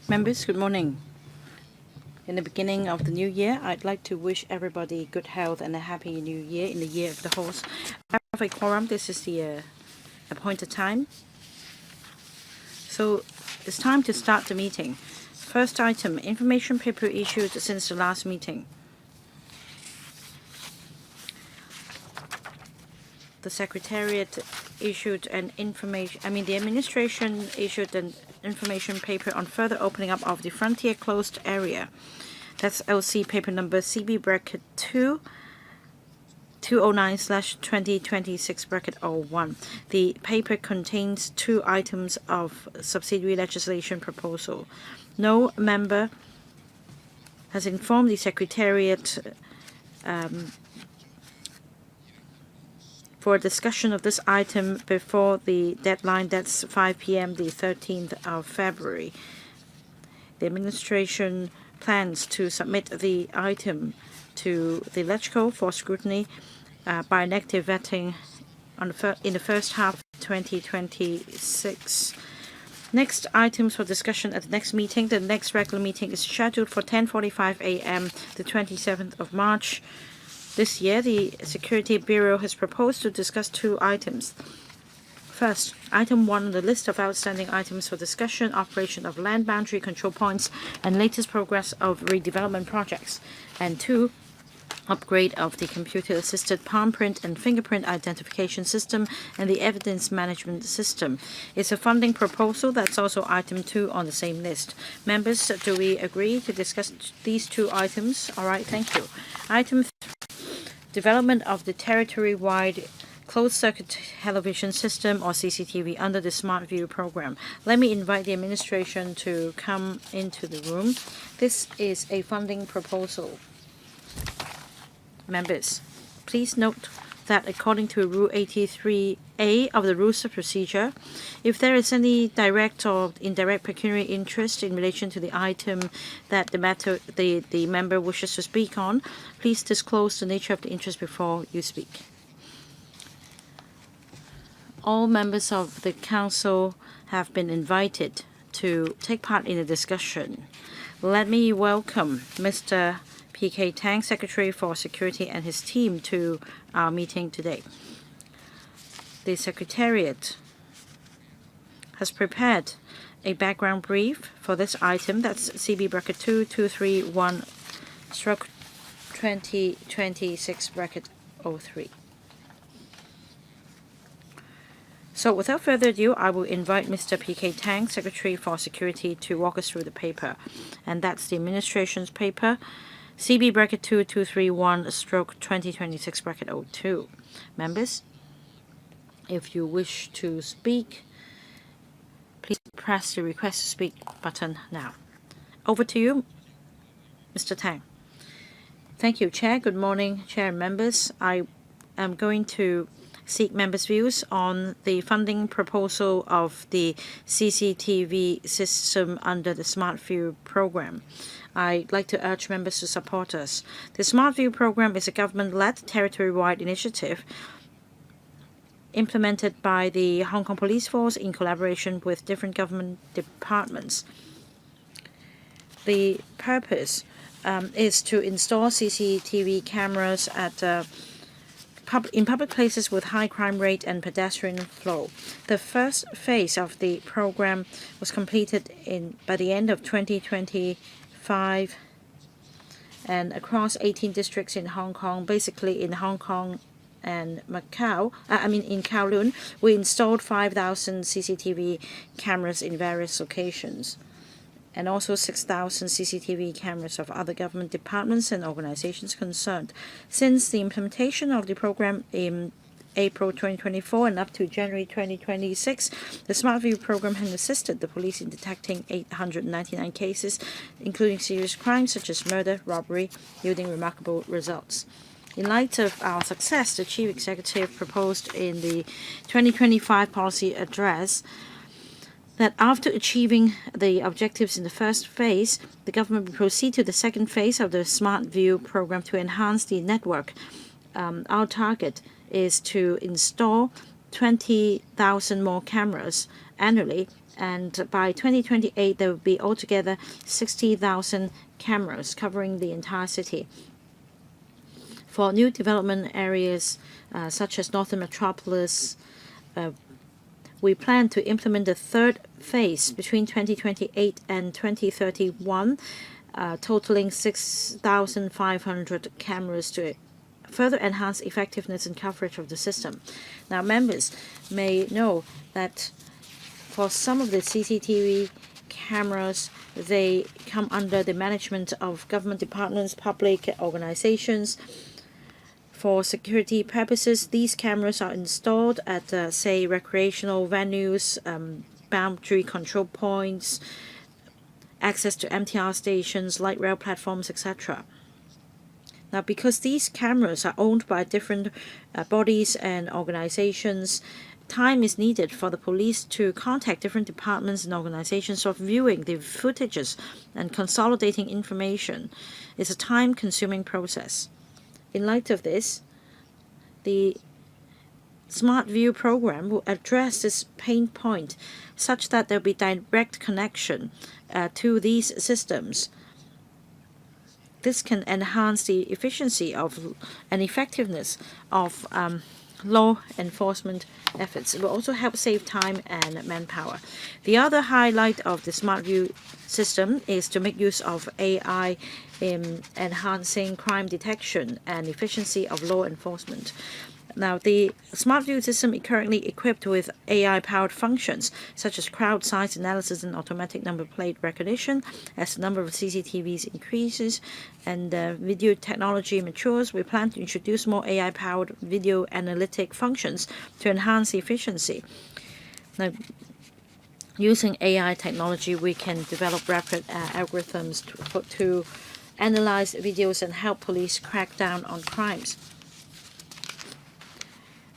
Members, good morning. In the beginning of the new year, I'd like to wish everybody good health and a happy new year in the year of the horse. I have a quorum. This is the appointed time. So it's time to start the meeting. First item, information paper issued since the last meeting. The Secretariat issued an the administration issued an information paper on further opening up of the frontier closed area. That's LC paper number CB bracket 209/2026/01. The paper contains two items of subsidiary legislation proposal. No member has informed the Secretariat for a discussion of this item before the deadline, that's 5 p.m. the 13th of February. The administration plans to submit the item to the LegCo for scrutiny by negative vetting in the first half of 2026. Next items for discussion at the next meeting. The next regular meeting is scheduled for 10:45 a.m. the 27th of March. This year, the Security Bureau has proposed to discuss two items. First, item 1 on the list of outstanding items for discussion, operation of land boundary control points and latest progress of redevelopment projects. And 2, upgrade of the computer-assisted palm print and fingerprint identification system and the evidence management system. It's a funding proposal. That's also item 2 on the same list. Members, do we agree to discuss these two items? All right, thank you. Item 3. Development of the territory-wide closed-circuit television system or CCTV under the SmartView program. Let me invite the administration to come into the room. This is a funding proposal. Members, please note that according to Rule 83A of the Rules of Procedure, if there is any direct or indirect pecuniary interest in relation to the item that the member wishes to speak on, please disclose the nature of the interest before you speak. All members of the Council have been invited to take part in the discussion. Let me welcome Mr. P.K. Tang, Secretary for Security, and his team to our meeting today. The Secretariat has prepared a background brief for this item. That's CB bracket 2231/2026/03. So without further ado, I will invite Mr. P.K. Tang, Secretary for Security, to walk us through the paper. And that's the administration's paper, CB bracket 2231/2026/02. Members, if you wish to speak, please press the request to speak button now. Over to you, Mr. Tang. Thank you, Chair. Good morning, Chair and members. I am going to seek members' views on the funding proposal of the CCTV system under the SmartView program. I'd like to urge members to support us. The SmartView program is a government-led territory-wide initiative implemented by the Hong Kong Police Force in collaboration with different government departments. The purpose is to install CCTV cameras in public places with high crime rate and pedestrian flow. The first phase of the program was completed by the end of 2025 and across 18 districts in Hong Kong, basically in Hong Kong and Macau. In Kowloon, we installed 5,000 CCTV cameras in various locations, and also 6,000 CCTV cameras of other government departments and organizations concerned. Since the implementation of the program in April 2024 and up to January 2026, the SmartView program has assisted the police in detecting 899 cases, including serious crimes such as murder, robbery, yielding remarkable results. In light of our success, the Chief Executive proposed in the 2025 policy address that after achieving the objectives in the first phase, the government will proceed to the second phase of the SmartView program to enhance the network. Our target is to install 20,000 more cameras annually And by 2028, there will be altogether 60,000 cameras covering the entire city. For new development areas such as Northern Metropolis, we plan to implement the third phase between 2028 and 2031, totaling 6,500 cameras to further enhance effectiveness and coverage of the system. Now, members may know that for some of the CCTV cameras, they come under the management of government departments, public organizations. For security purposes, these cameras are installed at, say, recreational venues, boundary control points, access to MTR stations, light rail platforms, etc. Now, because these cameras are owned by different bodies and organizations, time is needed for the police to contact different departments and organizations for viewing the footages and consolidating information. It's a time-consuming process. In light of this, the SmartView program will address this pain point such that there will be direct connection to these systems. This can enhance the efficiency of and effectiveness of law enforcement efforts. It will also help save time and manpower. The other highlight of the SmartView system is to make use of AI in enhancing crime detection and efficiency of law enforcement. Now, the SmartView system is currently equipped with AI-powered functions such as crowd size analysis and automatic number plate recognition. As the number of CCTVs increases and video technology matures, we plan to introduce more AI-powered video analytic functions to enhance efficiency. Now, using AI technology, we can develop rapid algorithms to analyze videos and help police crack down on crimes.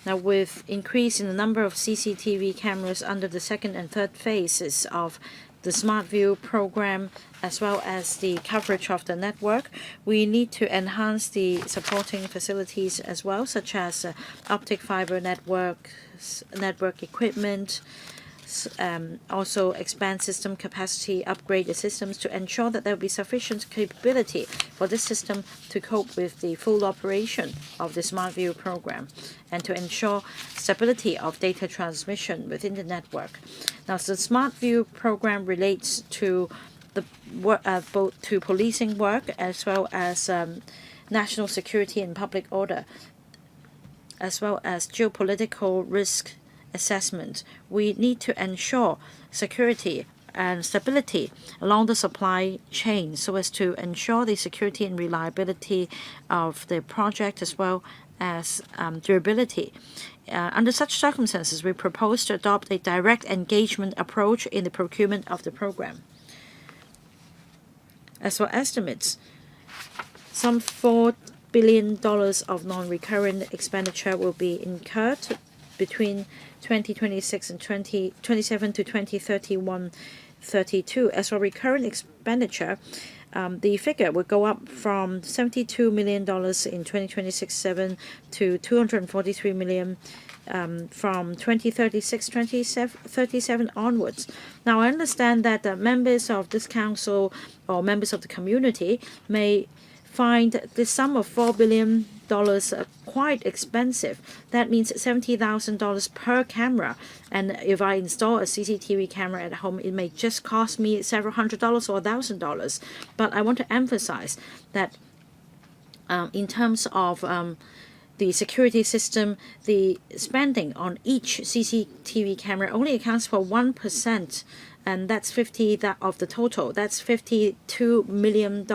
Now, with increase in the number of CCTV cameras under the second and third phases of the SmartView program, as well as the coverage of the network, we need to enhance the supporting facilities as well, such as optic fiber networks, network equipment, also expand system capacity, upgrade the systems to ensure that there will be sufficient capability for this system to cope with the full operation of the SmartView program and to ensure stability of data transmission within the network. Now, the SmartView program relates to the both to policing work as well as national security and public order, as well as geopolitical risk assessment. We need to ensure security and stability along the supply chain so as to ensure the security and reliability of the project as well as durability. Under such circumstances, we propose to adopt a direct engagement approach in the procurement of the program. As for estimates, some $4 billion of non-recurrent expenditure will be incurred between 2026 and 2027 to 2031-32. As for recurrent expenditure, the figure will go up from $72 million in 2026-7 to $243 million from 2036-37 onwards. Now, I understand that members of this council or members of the community may find the sum of $4 billion quite expensive. That means $70,000 per camera. And if I install a CCTV camera at home, it may just cost me several $100s or $1,000. But I want to emphasize that in terms of the security system, the spending on each CCTV camera only accounts for 1%. And that's 50 of the total. That's $52 million,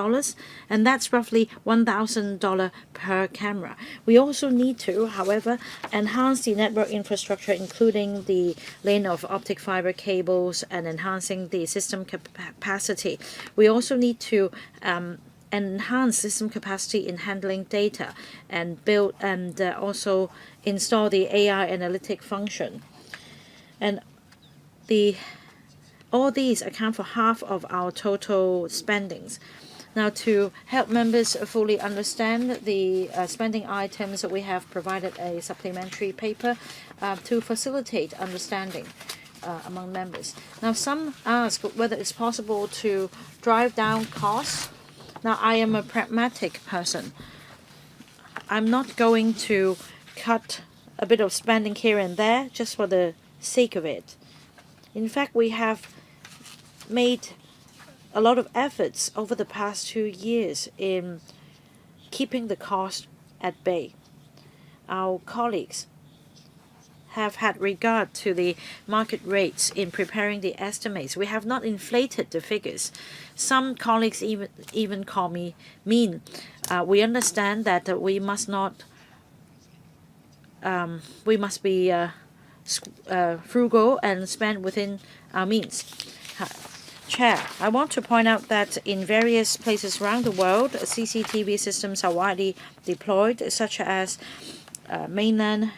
and that's roughly $1,000 per camera. We also need to, however, enhance the network infrastructure, including the laying of optic fiber cables and enhancing the system capacity. We also need to enhance system capacity in handling data and build and also install the AI analytic function. And all these account for half of our total spendings. Now, to help members fully understand the spending items, we have provided a supplementary paper to facilitate understanding. among members. Now, some ask whether it's possible to drive down costs. Now, I am a pragmatic person. I'm not going to cut a bit of spending here and there just for the sake of it. In fact, we have made a lot of efforts over the past 2 years in keeping the cost at bay. Our colleagues have had regard to the market rates in preparing the estimates. We have not inflated the figures. Some colleagues even call me mean. We understand that we must not. We must be frugal and spend within our means. Chair, I want to point out that in various places around the world, CCTV systems are widely deployed, such as mainland,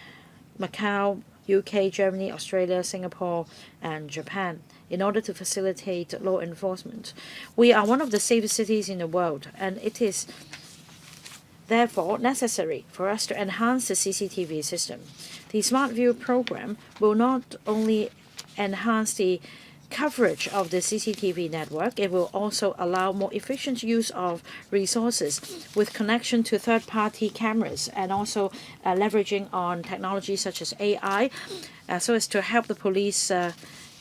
Macau, UK, Germany, Australia, Singapore, and Japan, in order to facilitate law enforcement. We are one of the safest cities in the world, and it is therefore necessary for us to enhance the CCTV system. The SmartView program will not only enhance the coverage of the CCTV network, it will also allow more efficient use of resources with connection to third-party cameras and also leveraging on technology such as AI so as to help the police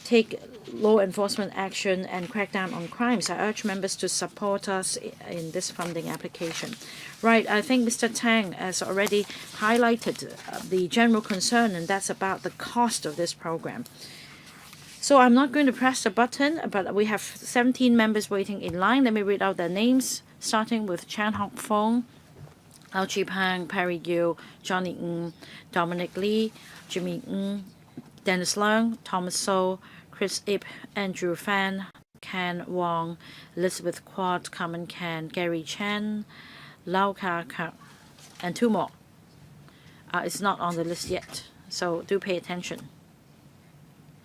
take law enforcement action and crack down on crimes. I urge members to support us in this funding application. Right, I think Mr. Tang has already highlighted the general concern, and that's about the cost of this program. So I'm not going to press the button, but we have 17 members waiting in line. Let me read out their names, starting with Chan Hock Fong, Ao Chi Pang, Perry Gill, Johnny Ng, Dominic Lee, Jimmy Ng, Dennis Leung, Thomas So, Chris Ip, Andrew Fan, Ken Wong, Elizabeth Quad, Carmen Can, Gary Chen, Lau Ka Ka, and 2 more. It's not on the list yet, so do pay attention.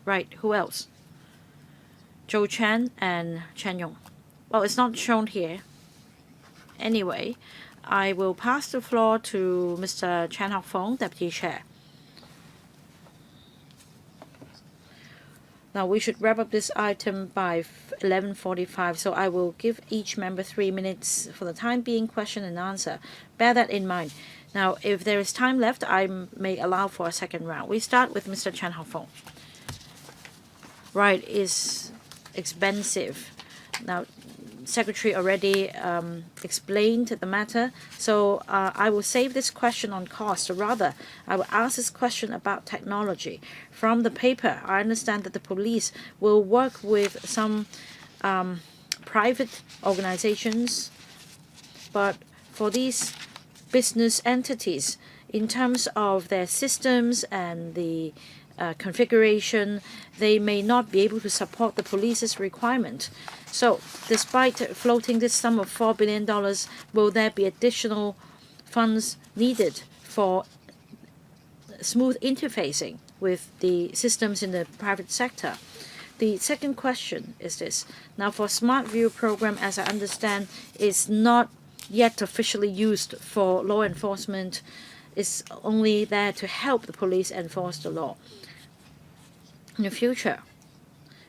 Right, who else? Zhou Chen and Chen Yong. Well, it's not shown here. Anyway, I will pass the floor to Mr. Chan Hock Fong, Deputy Chair. Now, we should wrap up this item by 11:45, so I will give each member 3 minutes for the time being, question and answer. Bear that in mind. Now, if there is time left, I may allow for a second round. We start with Mr. Chan Hock Fong. Right, is expensive. Now, Secretary already explained the matter, so I will save this question on cost. Or rather, I will ask this question about technology. From the paper, I understand that the police will work with some private organizations, but for these business entities, in terms of their systems and the configuration, they may not be able to support the police's requirement. So, despite floating this sum of $4 billion, will there be additional funds needed for smooth interfacing with the systems in the private sector? The second question is this. Now, for SmartView program, as I understand, is not yet officially used for law enforcement. It's only there to help the police enforce the law. In the future,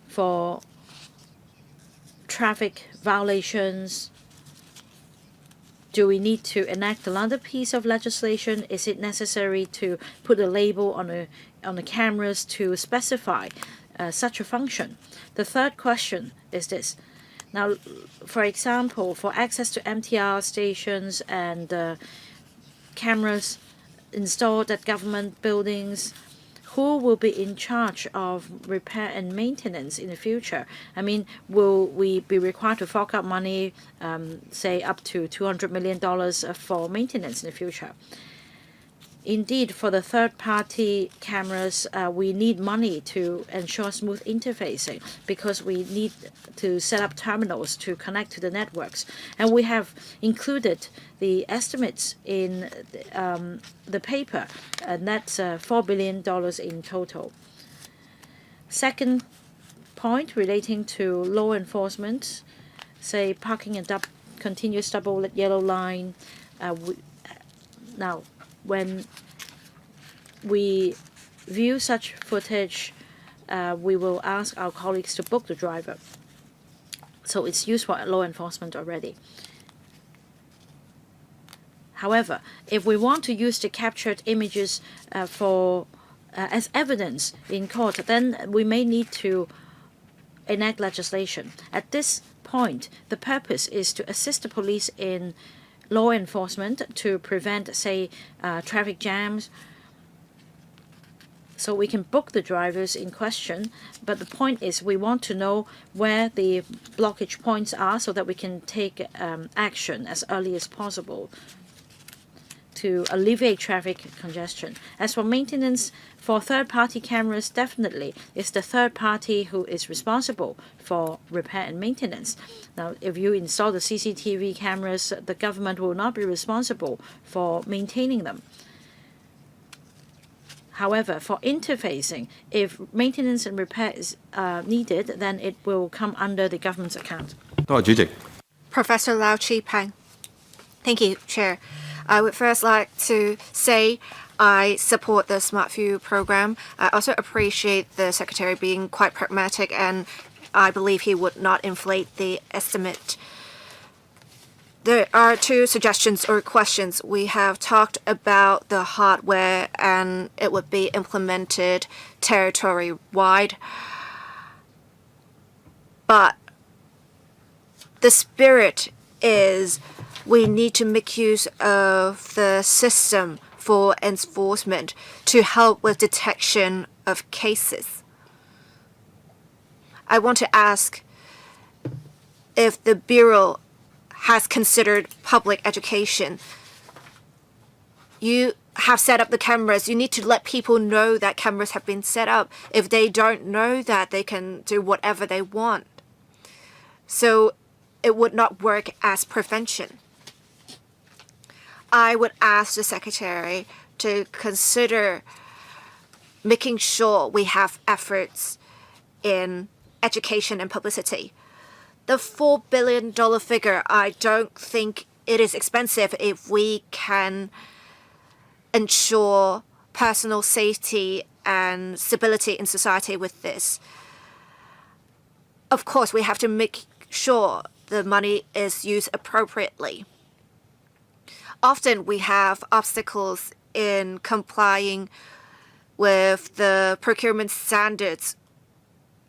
for traffic violations, do we need to enact another piece of legislation? Is it necessary to put a label on the cameras to specify such a function? The third question is this. Now, for example, for access to MTR stations and cameras installed at government buildings, who will be in charge of repair and maintenance in the future? I mean, will we be required to fork out money, say up to $200 million for maintenance in the future? Indeed, for the third-party cameras, we need money to ensure smooth interfacing because we need to set up terminals to connect to the networks. And we have included the estimates in the paper, and that's $4 billion in total. Second point relating to law enforcement, say parking and continuous double yellow line. Now, when we view such footage, we will ask our colleagues to book the driver. So it's used for law enforcement already. However, if we want to use the captured images as evidence in court, then we may need to enact legislation. At this point, the purpose is to assist the police in law enforcement to prevent, say, traffic jams. So we can book the drivers in question, but the point is we want to know where the blockage points are so that we can take action as early as possible to alleviate traffic congestion. As for maintenance, for third-party cameras, definitely it's the third party who is responsible for repair and maintenance. Now, if you install the CCTV cameras, the government will not be responsible for maintaining them. However, for interfacing, if maintenance and repair is needed, then it will come under the government's account. Professor Lau Chi-Peng. Thank you, Chair. I would first like to say I support the SmartView program. I also appreciate the Secretary being quite pragmatic, and I believe he would not inflate the estimate. There are two suggestions or questions. We have talked about the hardware, and it would be implemented territory-wide. But the spirit is we need to make use of the system for enforcement to help with detection of cases. I want to ask if the Bureau has considered public education. You have set up the cameras. You need to let people know that cameras have been set up. If they don't know that, they can do whatever they want. So it would not work as prevention. I would ask the Secretary to consider making sure we have efforts in education and publicity. The $4 billion figure, I don't think it is expensive if we can ensure personal safety and stability in society with this. Of course, we have to make sure the money is used appropriately. Often we have obstacles in complying with the procurement standards.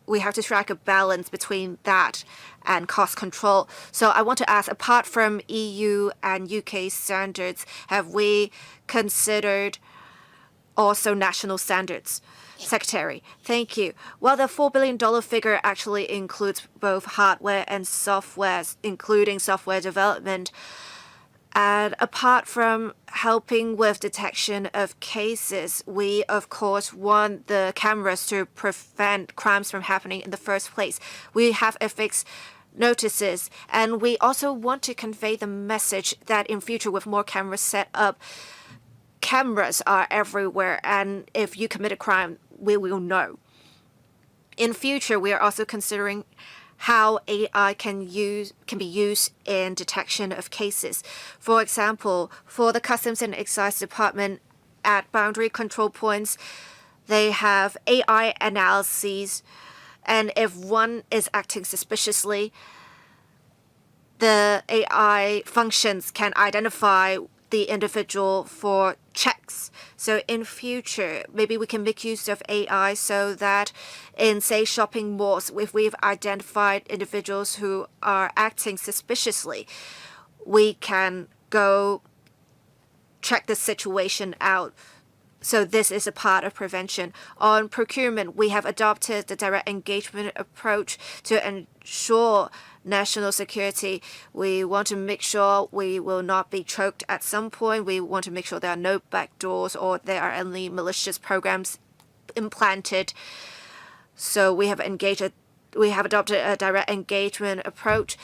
We have to strike a balance between that and cost control. So I want to ask, apart from EU and UK standards, have we considered also national standards? Secretary, thank you. Well, the $4 billion figure actually includes both hardware and software, including software development. And apart from helping with detection of cases, we, of course, want the cameras to prevent crimes from happening in the first place. We have affixed notices, and we also want to convey the message that in future, with more cameras set up, cameras are everywhere, and if you commit a crime, we will know. In future, we are also considering how AI can be used in detection of cases. For example, for the Customs and Excise Department at boundary control points, they have AI analyses, and if one is acting suspiciously, the AI functions can identify the individual for checks. So in future, maybe we can make use of AI so that in, say, shopping malls, if we've identified individuals who are acting suspiciously, we can go check the situation out. So this is a part of prevention. On procurement, we have adopted the direct engagement approach to ensure national security. We want to make sure we will not be choked at some point. We want to make sure there are no backdoors or there are any malicious programs implanted. So we have adopted a direct engagement approach.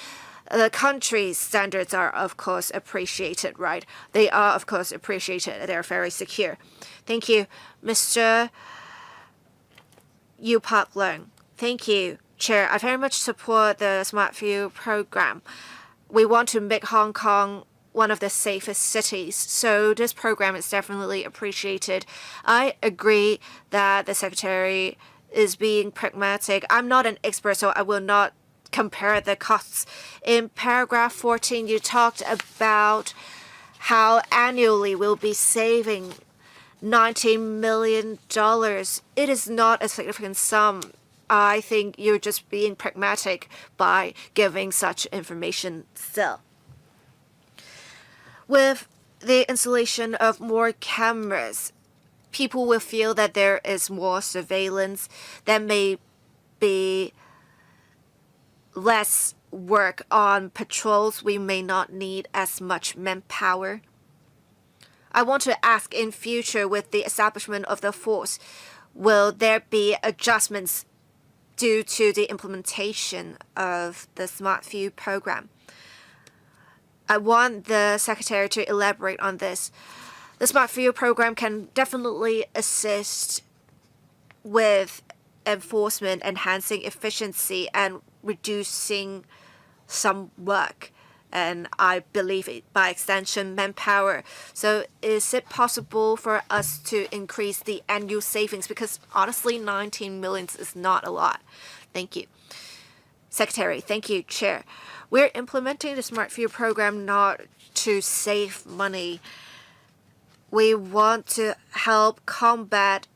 The country's standards are, of course, appreciated, right? They are, of course, appreciated. They're very secure. Thank you, Mr. Yu Park Leung. Thank you, Chair. I very much support the SmartView program. We want to make Hong Kong one of the safest cities, so this program is definitely appreciated. I agree that the Secretary is being pragmatic. I'm not an expert, so I will not compare the costs. In paragraph 14, you talked about how annually we'll be saving $19 million. It is not a significant sum. I think you're just being pragmatic by giving such information still. With the installation of more cameras, people will feel that there is more surveillance. There may be less work on patrols. We may not need as much manpower. I want to ask, in future, with the establishment of the force, will there be adjustments due to the implementation of the SmartView program? I want the Secretary to elaborate on this. The SmartView program can definitely assist with enforcement, enhancing efficiency, and reducing some work, and I believe by extension manpower. So is it possible for us to increase the annual savings? Because honestly, 19 million is not a lot. Thank you. Secretary, thank you, Chair. We're implementing the SmartView program not to save money. We want to help combat,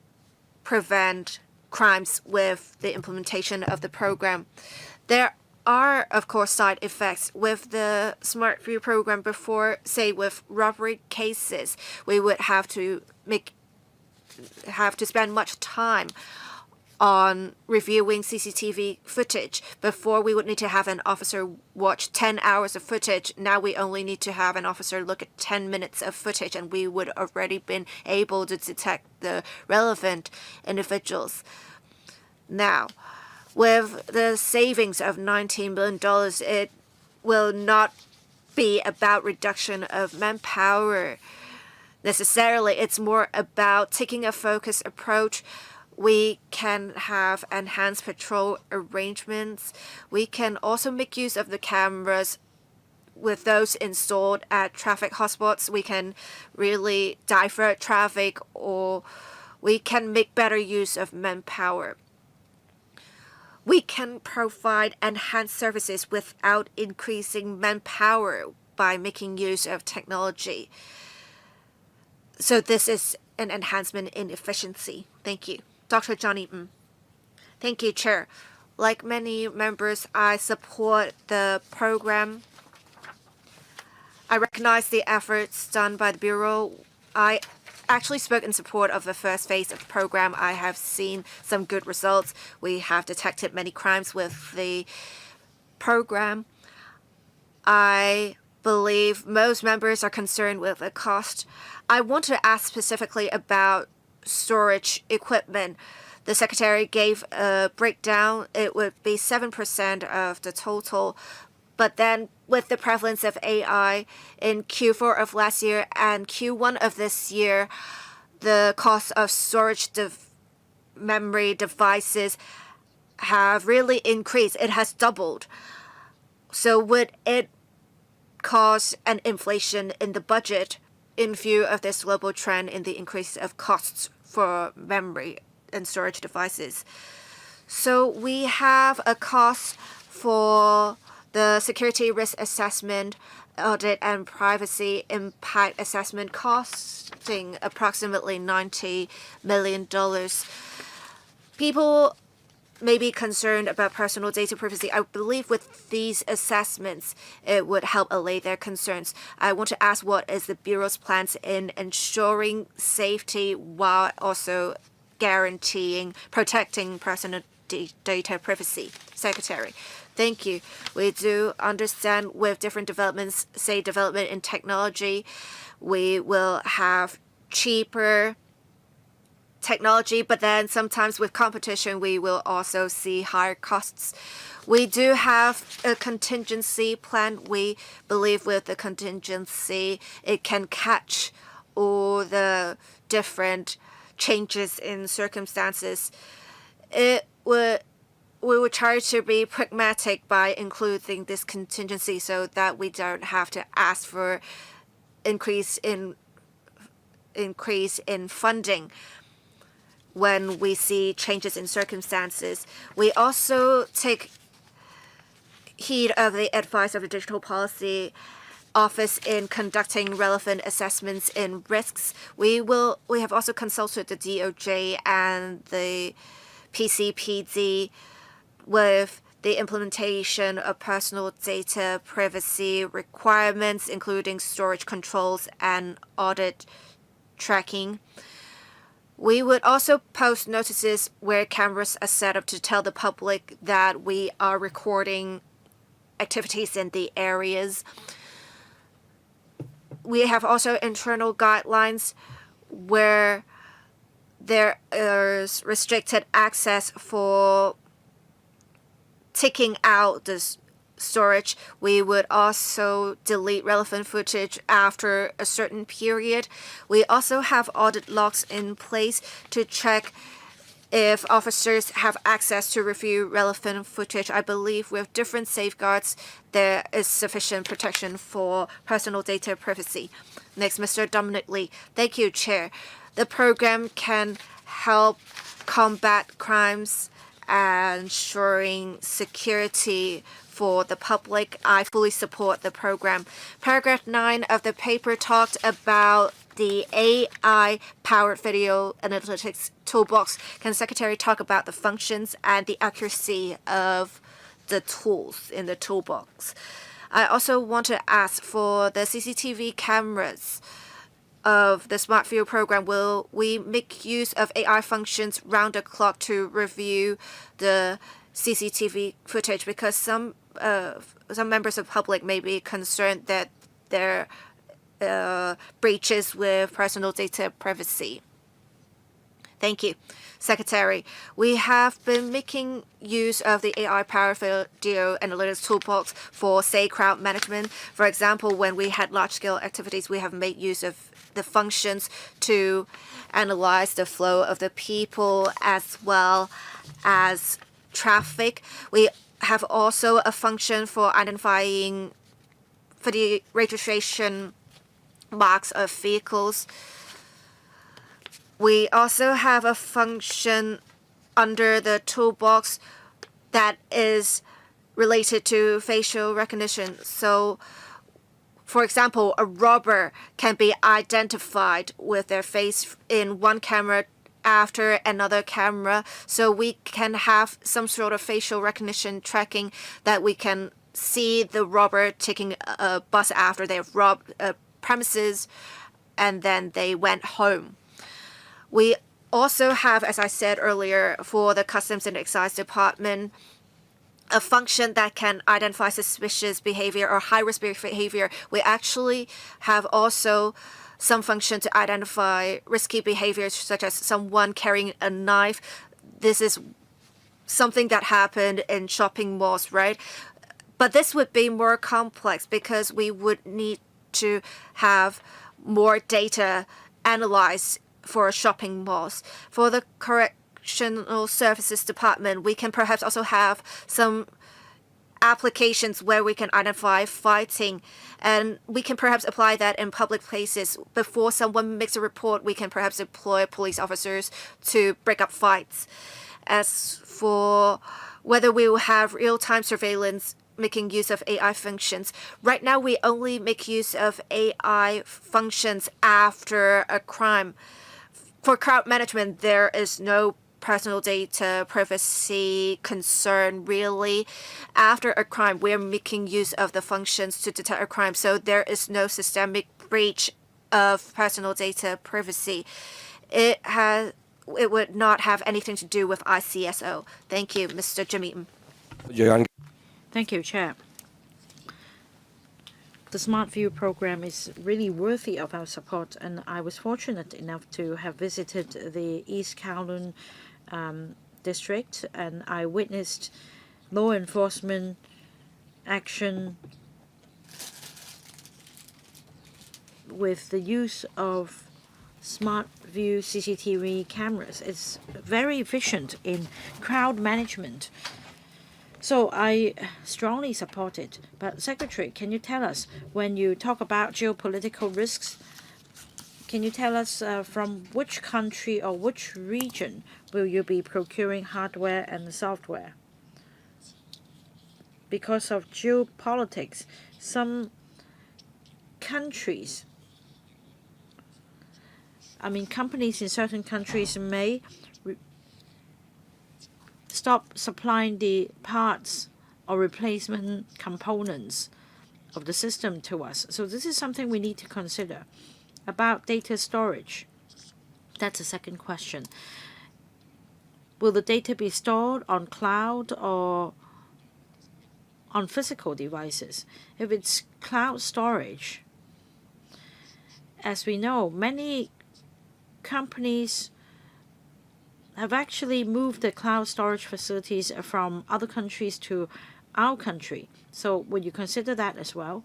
prevent crimes with the implementation of the program. There are, of course, side effects with the SmartView program. Before, say, with robbery cases, we would have to spend much time on reviewing CCTV footage. Before, we would need to have an officer watch 10 hours of footage. Now we only need to have an officer look at 10 minutes of footage, and we would already been able to detect the relevant individuals. Now, with the savings of $19 million, it will not be about reduction of manpower necessarily. It's more about taking a focused approach. We can have enhanced patrol arrangements. We can also make use of the cameras with those installed at traffic hotspots. We can really divert traffic, or we can make better use of manpower. We can provide enhanced services without increasing manpower by making use of technology. So this is an enhancement in efficiency. Thank you. Dr. Johnny Ng. Thank you, Chair. Like many members, I support the program. I recognize the efforts done by the Bureau. I actually spoke in support of the first phase of the program. I have seen some good results. We have detected many crimes with the program. I believe most members are concerned with the cost. I want to ask specifically about storage equipment. The Secretary gave a breakdown. It would be 7% of the total. But then with the prevalence of AI in Q4 of last year and Q1 of this year, the cost of storage memory devices have really increased. It has doubled. So would it cause an inflation in the budget in view of this global trend in the increase of costs for memory and storage devices? So we have a cost for the security risk assessment, audit, and privacy impact assessment costing approximately $90 million. People may be concerned about personal data privacy. I believe with these assessments, it would help allay their concerns. I want to ask, what is the Bureau's plans in ensuring safety while also guaranteeing, protecting personal data privacy? Secretary. Thank you. We do understand with different developments, say development in technology, we will have cheaper technology, but then sometimes with competition, we will also see higher costs. We do have a contingency plan. We believe with the contingency, it can catch all the different changes in circumstances. We would try to be pragmatic by including this contingency so that we don't have to ask for increase in funding. when we see changes in circumstances. We also take heed of the advice of the Digital Policy Office in conducting relevant assessments in risks. We have also consulted the DOJ and the PCPD with the implementation of personal data privacy requirements, including storage controls and audit tracking. We would also post notices where cameras are set up to tell the public that we are recording activities in the areas. We have also internal guidelines where there is restricted access for taking out the storage. We would also delete relevant footage after a certain period. We also have audit logs in place to check if officers have access to review relevant footage. I believe with different safeguards, there is sufficient protection for personal data privacy. Next, Mr. Dominic Lee. Thank you, Chair. The program can help combat crimes and ensuring security for the public. I fully support the program. Paragraph 9 of the paper talked about the AI-powered video analytics toolbox. Can the Secretary talk about the functions and the accuracy of the tools in the toolbox? I also want to ask for the CCTV cameras of the SmartView program. Will we make use of AI functions round the clock to review the CCTV footage? Because some members of the public may be concerned that there breaches with personal data privacy. Thank you, Secretary. We have been making use of the AI-powered video analytics toolbox for, say, crowd management. For example, when we had large-scale activities, we have made use of the functions to analyze the flow of the people as well as traffic. We have also a function for identifying for the registration marks of vehicles. We also have a function under the toolbox that is related to facial recognition. So, for example, a robber can be identified with their face in one camera after another camera. So we can have some sort of facial recognition tracking that we can see the robber taking a bus after they've robbed premises and then they went home. We also have, as I said earlier, for the Customs and Excise Department, a function that can identify suspicious behavior or high-risk behavior. We actually have also some function to identify risky behaviors, such as someone carrying a knife. This is something that happened in shopping malls, right? But this would be more complex because we would need to have more data analyzed for shopping malls. For the Correctional Services Department, we can perhaps also have some applications where we can identify fighting, and we can perhaps apply that in public places. Before someone makes a report, we can perhaps deploy police officers to break up fights. As for whether we will have real-time surveillance making use of AI functions, right now we only make use of AI functions after a crime. For crowd management, there is no personal data privacy concern really. After a crime, we're making use of the functions to detect a crime, so there is no systemic breach of personal data privacy. It would not have anything to do with ICSO. Thank you, Mr. Jimmy. Thank you, Chair. The SmartView program is really worthy of our support, and I was fortunate enough to have visited the East Kowloon district, and I witnessed law enforcement action with the use of SmartView CCTV cameras. It's very efficient in crowd management. So I strongly support it. But Secretary, can you tell us, when you talk about geopolitical risks, Can you tell us from which country or which region will you be procuring hardware and software? Because of geopolitics, some countries, companies in certain countries may stop supplying the parts or replacement components of the system to us. So this is something we need to consider. About data storage, that's the second question. Will the data be stored on cloud or on physical devices? If it's cloud storage, as we know, many companies have actually moved the cloud storage facilities from other countries to our country. So would you consider that as well?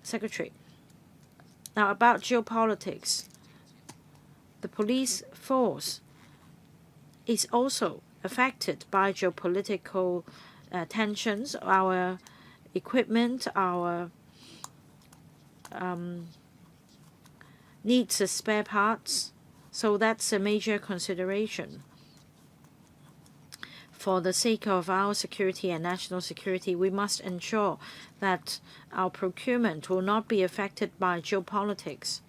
Secretary. Now about geopolitics, the police force is also affected by geopolitical tensions. Our equipment, our needs spare parts. So that's a major consideration. For the sake of our security and national security, we must ensure that our procurement will not be affected by geopolitics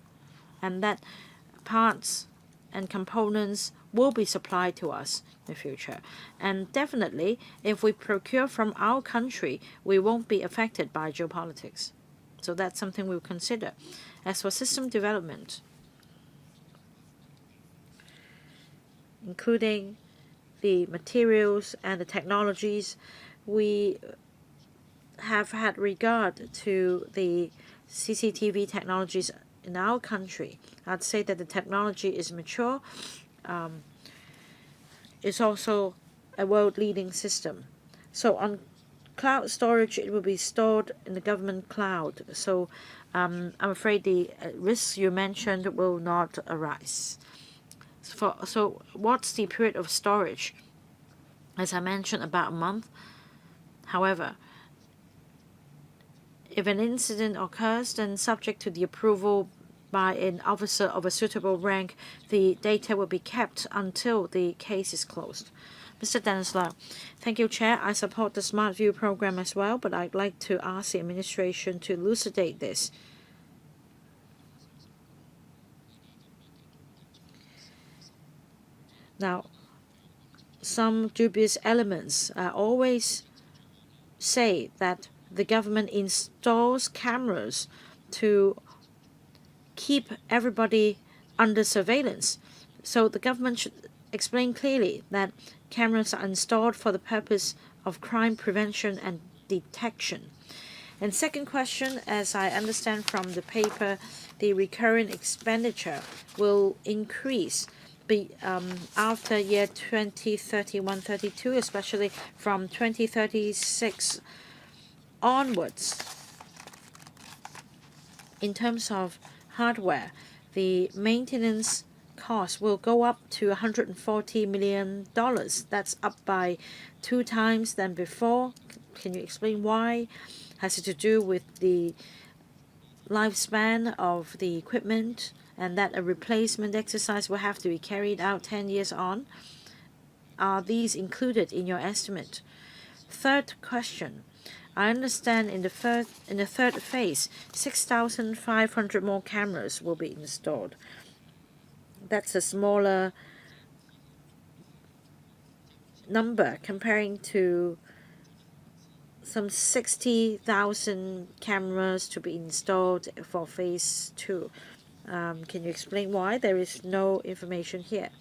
and that parts and components will be supplied to us in the future. And definitely, if we procure from our country, we won't be affected by geopolitics. So that's something we'll consider. As for system development, including the materials and the technologies, we have had regard to the CCTV technologies in our country. I'd say that the technology is mature. It's also a world-leading system. So on cloud storage, it will be stored in the government cloud. So I'm afraid the risks you mentioned will not arise. So what's the period of storage? As I mentioned, about a month. However, if an incident occurs, then subject to the approval by an officer of a suitable rank, the data will be kept until the case is closed. Mr. Dennis Lau. Thank you, Chair. I support the SmartView program as well, but I'd like to ask the administration to elucidate this. Now, some dubious elements always say that the government installs cameras to keep everybody under surveillance. So the government should explain clearly that cameras are installed for the purpose of crime prevention and detection. And second question, as I understand from the paper, the recurring expenditure will increase after year 2031-32, especially from 2036 onwards. In terms of hardware, the maintenance cost will go up to $140 million. That's up by 2 times than before. Can you explain why? Has it to do with the lifespan of the equipment and that a replacement exercise will have to be carried out 10 years on? Are these included in your estimate? Third question. I understand in the third phase, 6,500 more cameras will be installed. That's a smaller number comparing to some 60,000 cameras to be installed for phase 2. Can you explain why? There is no information here.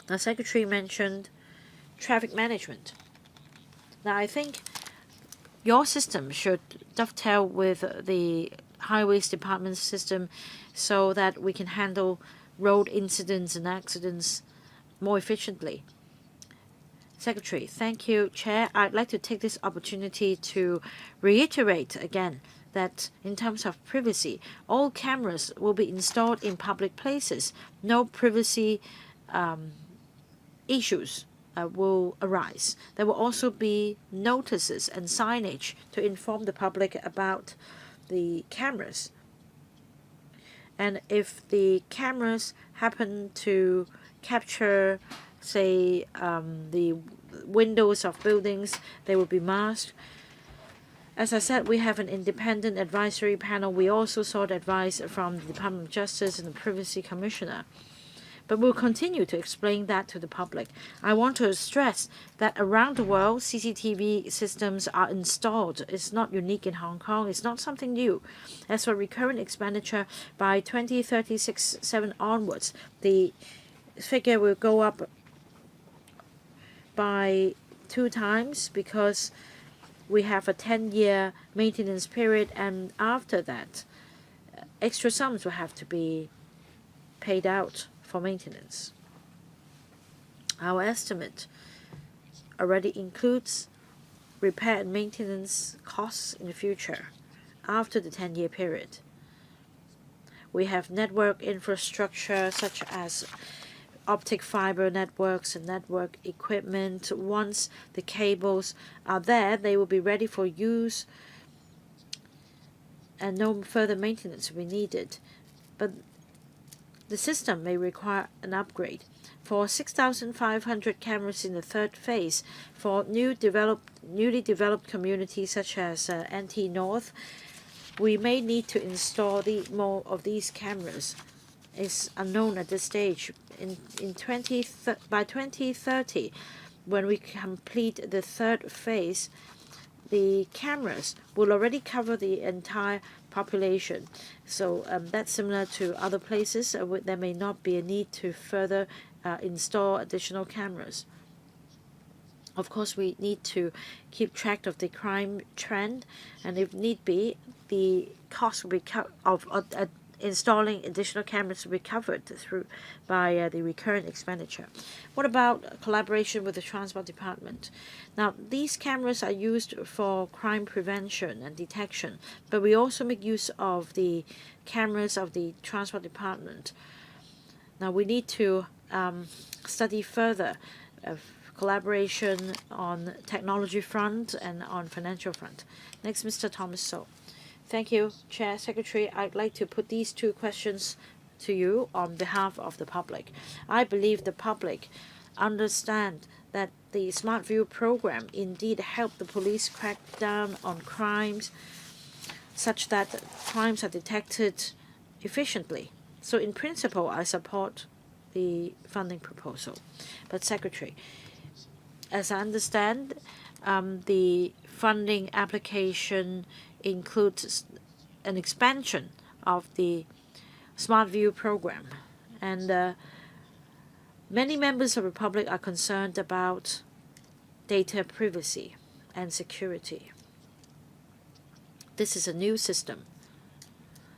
The Secretary mentioned traffic management. Now, I think your system should dovetail with the Highways Department's system so that we can handle road incidents and accidents more efficiently. Secretary, thank you, Chair. I'd like to take this opportunity to reiterate again that in terms of privacy, all cameras will be installed in public places. No privacy issues will arise. There will also be notices and signage to inform the public about the cameras. And if the cameras happen to capture, say, the windows of buildings, they will be masked. As I said, we have an independent advisory panel. We also sought advice from the Department of Justice and the Privacy Commissioner. But we'll continue to explain that to the public. I want to stress that around the world, CCTV systems are installed. It's not unique in Hong Kong. It's not something new. As for recurrent expenditure, by 2036-7 onwards, the figure will go up by 2 times because we have a 10-year maintenance period, and after that, extra sums will have to be paid out for maintenance. Our estimate already includes repair and maintenance costs in the future after the 10-year period. We have network infrastructure such as optic fiber networks and network equipment. Once the cables are there, they will be ready for use and no further maintenance will be needed. But the system may require an upgrade. For 6,500 cameras in the third phase, for newly developed communities such as NT North, we may need to install more of these cameras. It's unknown at this stage. By 2030, when we complete the third phase, the cameras will already cover the entire population. So that's similar to other places. There may not be a need to further install additional cameras. Of course, we need to keep track of the crime trend, and if need be, the cost will be of installing additional cameras will be covered by the recurrent expenditure. What about collaboration with the Transport Department? Now, these cameras are used for crime prevention and detection, but we also make use of the cameras of the Transport Department. Now, we need to study further collaboration on technology front and on financial front. Next, Mr. Thomas So. Thank you, Chair, Secretary. I'd like to put these 2 questions to you on behalf of the public. I believe the public understand that the SmartView program indeed helped the police crack down on crimes such that crimes are detected efficiently. So in principle, I support the funding proposal. But Secretary, as I understand, the funding application includes an expansion of the SmartView program, and many members of the public are concerned about data privacy and security. This is a new system.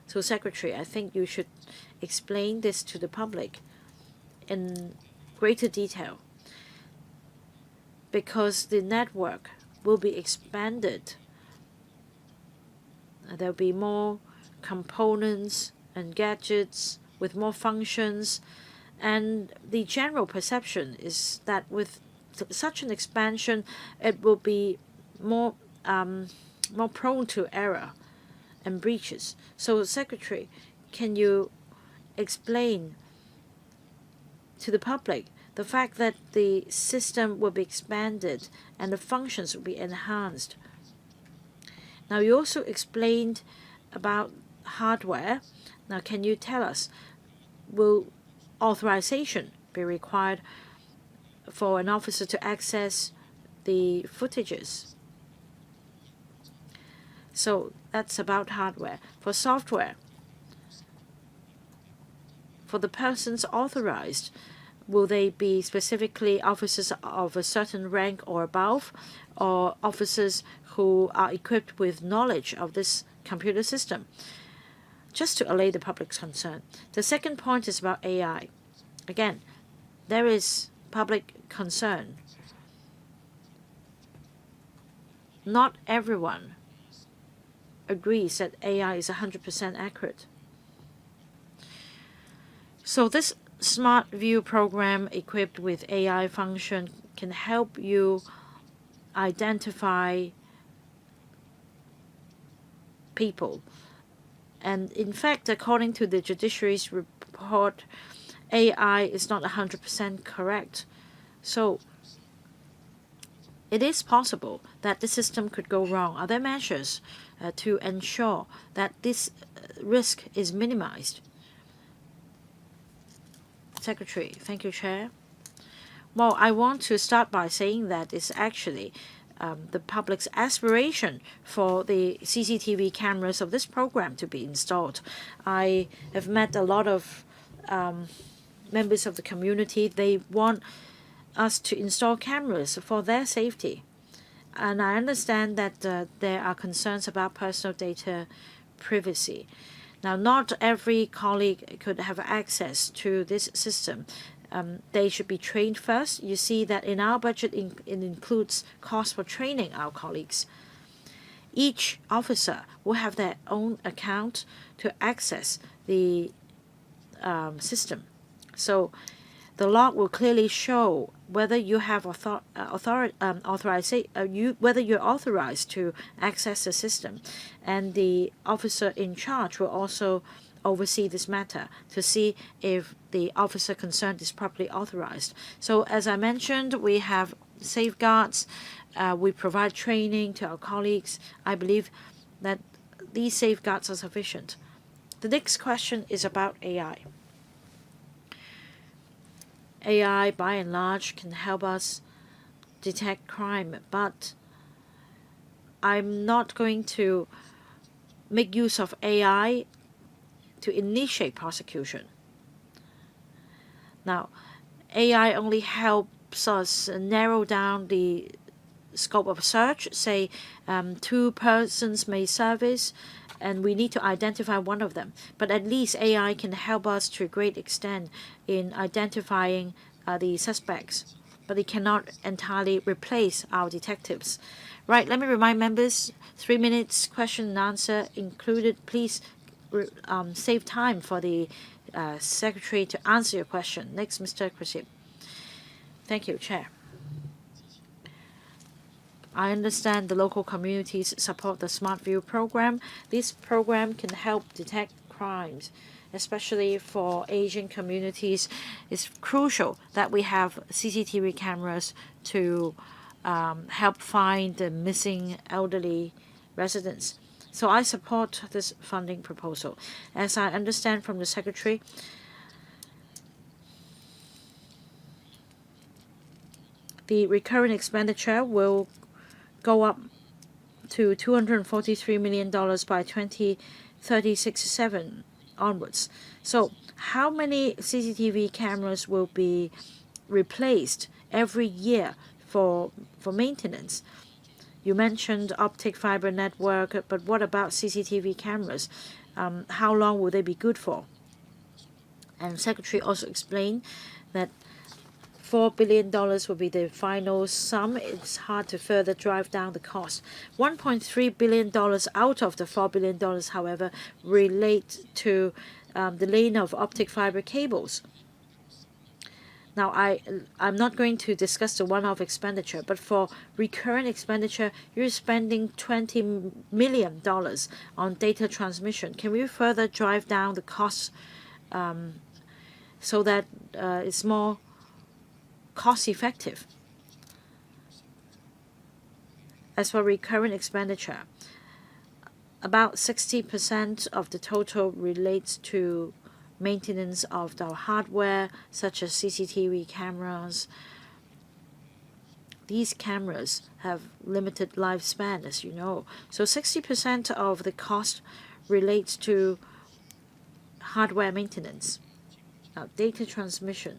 So, Secretary, I think you should explain this to the public in greater detail, because the network will be expanded. There'll be more components and gadgets with more functions, and the general perception is that with such an expansion, it will be more prone to error and breaches. So, Secretary, can you explain to the public the fact that the system will be expanded and the functions will be enhanced? Now, you also explained about hardware. Now, can you tell us, will authorization be required for an officer to access the footages? So that's about hardware. For software, for the persons authorized, will they be specifically officers of a certain rank or above, or officers who are equipped with knowledge of this computer system? Just to allay the public's concern. The second point is about AI. Again, there is public concern. Not everyone agrees that AI is 100% accurate. So this SmartView program equipped with AI function can help you identify people And in fact, according to the judiciary's report, AI is not 100% correct. So it is possible that the system could go wrong. Are there measures to ensure that this risk is minimized? Secretary, thank you, Chair. Well, I want to start by saying that it's actually the public's aspiration for the CCTV cameras of this program to be installed. I have met a lot of members of the community. They want us to install cameras for their safety. And I understand that there are concerns about personal data privacy. Now, not every colleague could have access to this system. They should be trained first. You see that in our budget, it includes costs for training our colleagues. Each officer will have their own account to access the system. So the log will clearly show whether you have whether you're authorized to access the system, and the officer in charge will also oversee this matter to see if the officer concerned is properly authorized. So as I mentioned, we have safeguards. We provide training to our colleagues. I believe that these safeguards are sufficient. The next question is about AI. AI, by and large, can help us detect crime, but I'm not going to make use of AI to initiate prosecution. Now, AI only helps us narrow down the scope of search. Say 2 persons may service, and we need to identify one of them. But at least AI can help us to a great extent in identifying the suspects. But it cannot entirely replace our detectives. Right, let me remind members, 3 minutes question and answer included. Please save time for the Secretary to answer your question. Next, Mr. Krasip. Thank you, Chair. I understand the local communities support the SmartView program. This program can help detect crimes, especially for Asian communities. It's crucial that we have CCTV cameras to help find the missing elderly residents. So I support this funding proposal. As I understand from the Secretary, the recurrent expenditure will go up to $243 million by 2036-7 onwards. So how many CCTV cameras will be replaced every year for maintenance? You mentioned optic fiber network, but what about CCTV cameras? How long will they be good for? And Secretary also explained that $4 billion will be the final sum. It's hard to further drive down the cost. $1.3 billion out of the $4 billion, however, relate to the laying of optic fiber cables. Now, I'm not going to discuss the one-off expenditure, but for recurrent expenditure, you're spending $20 million on data transmission. Can we further drive down the costs so that it's more cost-effective? As for recurrent expenditure, about 60% of the total relates to maintenance of our hardware, such as CCTV cameras. These cameras have limited lifespan, as you know. So 60% of the cost relates to hardware maintenance. Now, data transmission.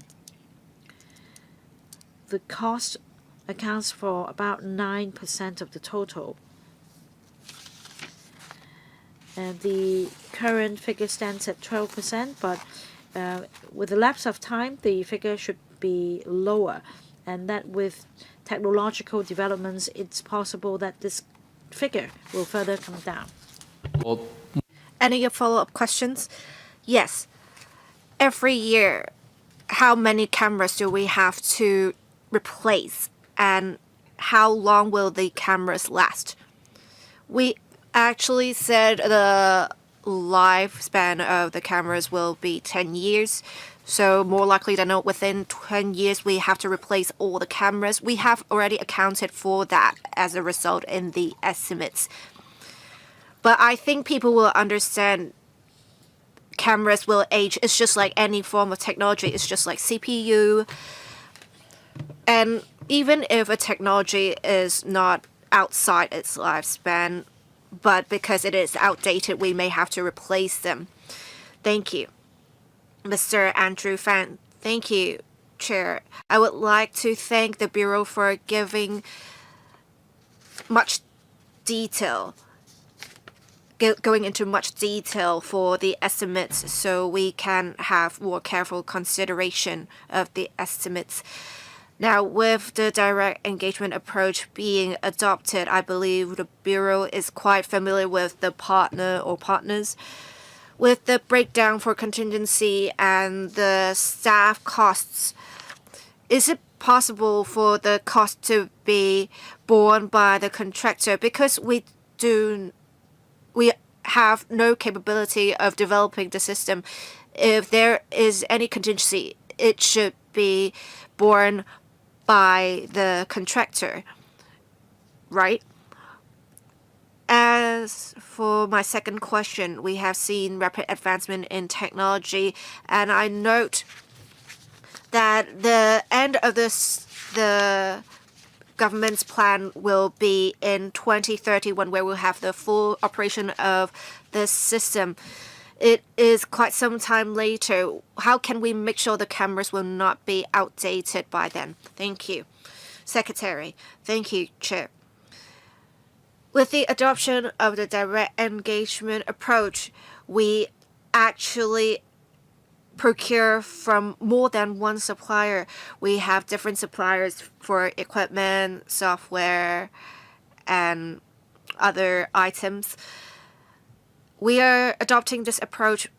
The cost accounts for about 9% of the total. And the current figure stands at 12%, but with the lapse of time, the figure should be lower. And that with technological developments, it's possible that this figure will further come down. Any follow-up questions? Yes. Every year, how many cameras do we have to replace, and how long will the cameras last? We actually said the lifespan of the cameras will be 10 years. So more likely than not, within 10 years, we have to replace all the cameras. We have already accounted for that as a result in the estimates. But I think people will understand cameras will age. It's just like any form of technology. It's just like CPU. And even if a technology is not outside its lifespan, but because it is outdated, we may have to replace them. Thank you. Mr. Andrew Fan. Thank you, Chair. I would like to thank the Bureau for giving much detail, going into much detail for the estimates so we can have more careful consideration of the estimates. Now, with the direct engagement approach being adopted, I believe the Bureau is quite familiar with the partner or partners. With the breakdown for contingency and the staff costs, is it possible for the cost to be borne by the contractor? Because we have no capability of developing the system. If there is any contingency, it should be borne by the contractor, right? As for my second question, we have seen rapid advancement in technology, and I note that the end of the government's plan will be in 2031, where we'll have the full operation of the system. It is quite some time later. How can we make sure the cameras will not be outdated by then? Thank you. Secretary. Thank you, Chair. With the adoption of the direct engagement approach, we actually procure from more than one supplier. We have different suppliers for equipment, software, and other items. We are adopting this approach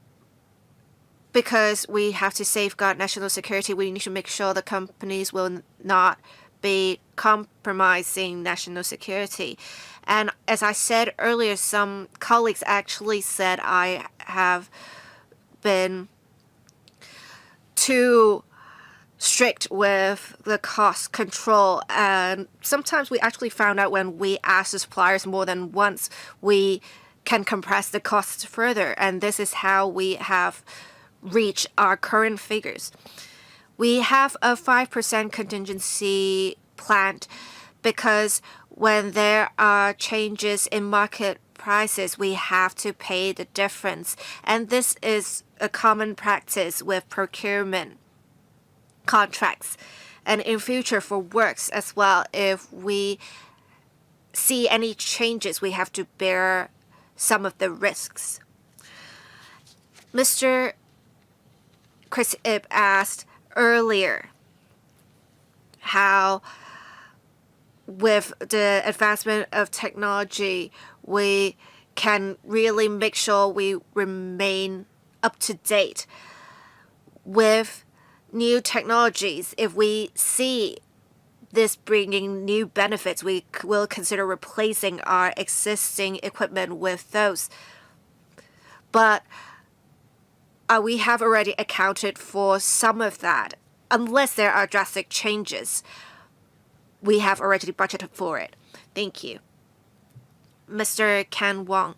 because we have to safeguard national security. We need to make sure the companies will not be compromising national security. And as I said earlier, some colleagues actually said I have been too strict with the cost control. And sometimes we actually found out when we asked the suppliers more than once, we can compress the costs further. And this is how we have reached our current figures. We have a 5% contingency planned because when there are changes in market prices, we have to pay the difference. And this is a common practice with procurement contracts. And in future for works as well, if we see any changes, we have to bear some of the risks. Mr. Chris Ip asked earlier how with the advancement of technology, we can really make sure we remain up to date with new technologies. If we see this bringing new benefits, we will consider replacing our existing equipment with those. But we have already accounted for some of that. Unless there are drastic changes, we have already budgeted for it. Thank you. Mr. Ken Wong.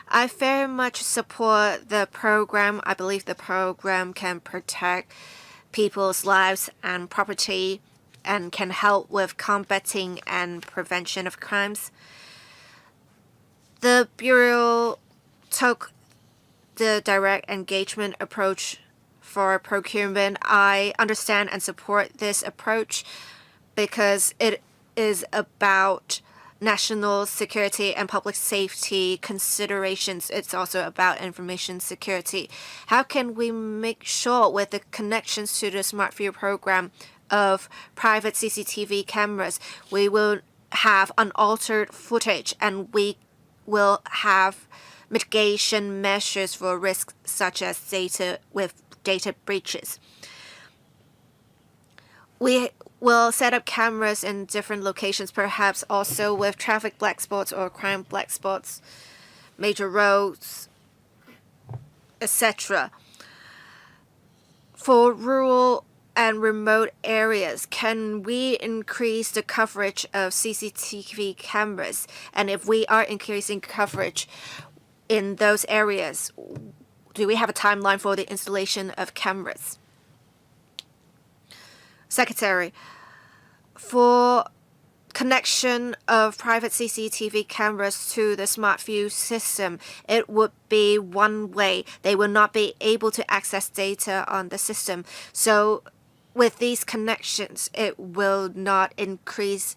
I very much support the program. I believe the program can protect people's lives and property and can help with combating and prevention of crimes. The Bureau took the direct engagement approach for procurement. I understand and support this approach because it is about national security and public safety considerations. It's also about information security. How can we make sure with the connections to the SmartView program of private CCTV cameras, we will have unaltered footage and we will have mitigation measures for risks such as data breaches. We will set up cameras in different locations, perhaps also with traffic black spots or crime black spots, major roads, etc. For rural and remote areas, can we increase the coverage of CCTV cameras? And if we are increasing coverage in those areas, do we have a timeline for the installation of cameras? Secretary, for connection of private CCTV cameras to the SmartView system, it would be one way. They will not be able to access data on the system. So with these connections, it will not increase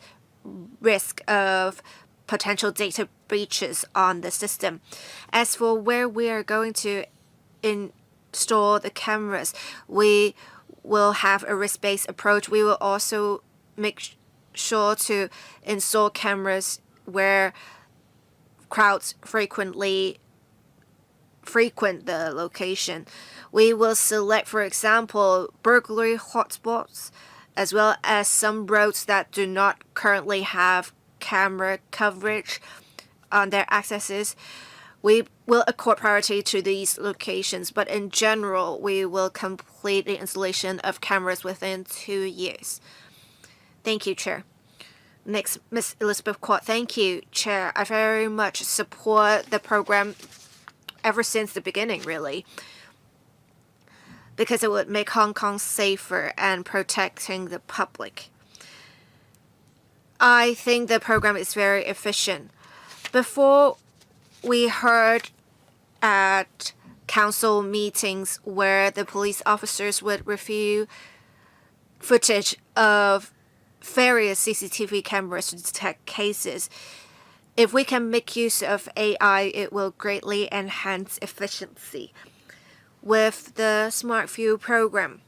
risk of potential data breaches on the system. As for where we are going to install the cameras, we will have a risk-based approach. We will also make sure to install cameras where crowds frequent the location. We will select, for example, burglary hotspots, as well as some roads that do not currently have camera coverage on their accesses. We will accord priority to these locations, but in general, we will complete the installation of cameras within 2 years. Thank you, Chair. Next, Ms. Elizabeth Kwok. Thank you, Chair. I very much support the program ever since the beginning, really, because it would make Hong Kong safer and protecting the public. I think the program is very efficient. Before, we heard at council meetings where the police officers would review footage of various CCTV cameras to detect cases. If we can make use of AI, it will greatly enhance efficiency. With the SmartView program,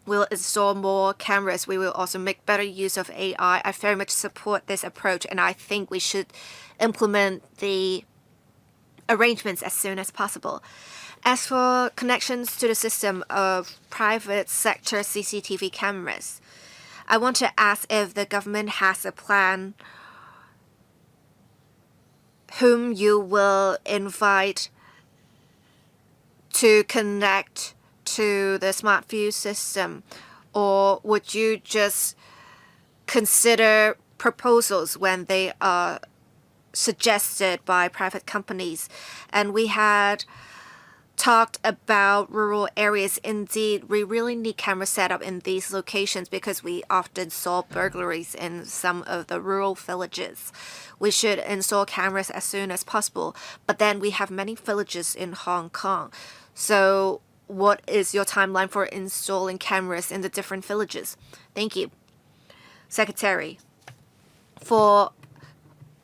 we'll install more cameras. We will also make better use of AI. I very much support this approach, and I think we should implement the arrangements as soon as possible. As for connections to the system of private sector CCTV cameras, I want to ask if the government has a plan whom you will invite to connect to the SmartView system, or would you just consider proposals when they are suggested by private companies? And we had talked about rural areas. Indeed, we really need camera setup in these locations because we often saw burglaries in some of the rural villages. We should install cameras as soon as possible, but then we have many villages in Hong Kong. So what is your timeline for installing cameras in the different villages? Thank you. Secretary, for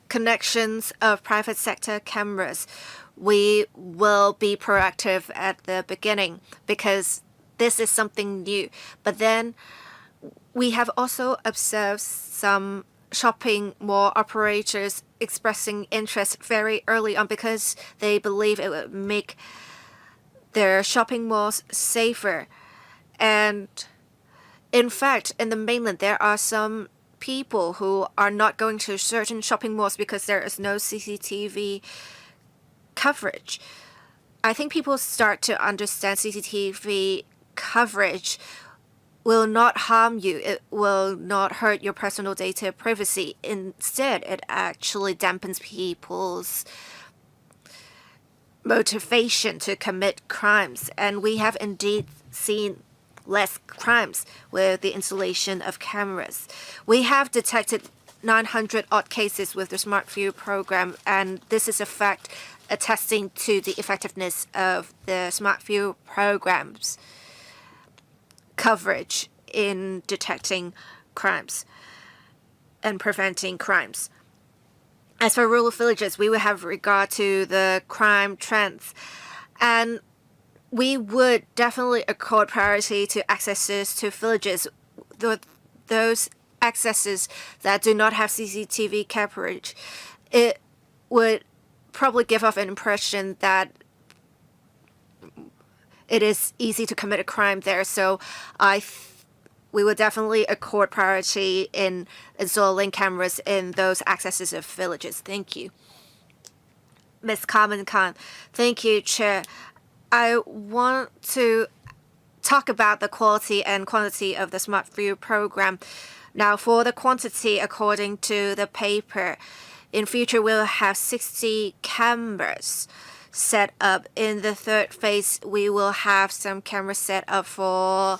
connections of private sector cameras, we will be proactive at the beginning because this is something new. But then we have also observed some shopping mall operators expressing interest very early on because they believe it would make their shopping malls safer. And in fact, in the mainland, there are some people who are not going to certain shopping malls because there is no CCTV coverage. I think people start to understand CCTV coverage will not harm you. It will not hurt your personal data privacy. Instead, it actually dampens people's motivation to commit crimes. And we have indeed seen less crimes with the installation of cameras. We have detected 900 odd cases with the SmartView program, and this is a fact attesting to the effectiveness of the SmartView program's coverage in detecting crimes and preventing crimes. As for rural villages, we will have regard to the crime trends, and we would definitely accord priority to accesses to villages, those accesses that do not have CCTV coverage. It would probably give off an impression that it is easy to commit a crime there. So we will definitely accord priority in installing cameras in those accesses of villages. Thank you. Ms. Carmen Khan. Thank you, Chair. I want to talk about the quality and quantity of the SmartView program. Now, for the quantity, according to the paper, in future we'll have 60 cameras set up. In the third phase, we will have some cameras set up for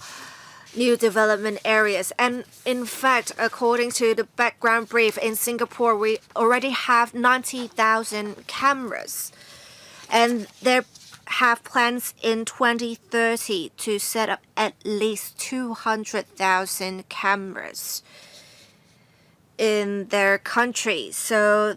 new development areas. And in fact, according to the background brief, in Singapore, we already have 90,000 cameras. And there have plans in 2030 to set up at least 200,000 cameras in their country. So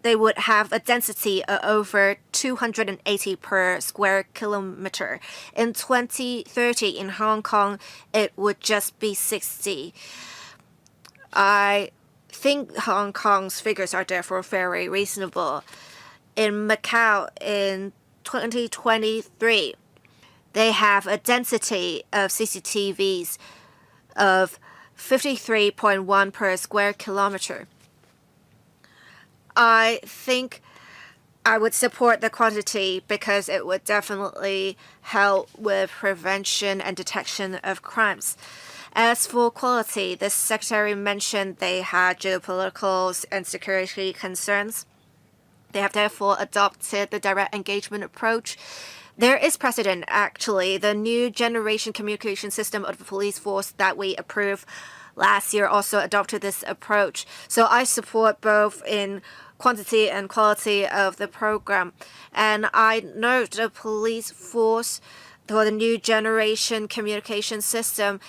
they would have a density of over 280 per square kilometer. In 2030 in Hong Kong, it would just be 60. I think Hong Kong's figures are therefore very reasonable. In Macau, in 2023, they have a density of CCTVs of 53.1 per square kilometer. I think I would support the quantity because it would definitely help with prevention and detection of crimes. As for quality, the Secretary mentioned they had geopolitical and security concerns. They have therefore adopted the direct engagement approach. There is precedent, actually. The new generation communication system of the police force that we approved last year also adopted this approach. So I support both in quantity and quality of the program. And I know the police force for the new generation communication system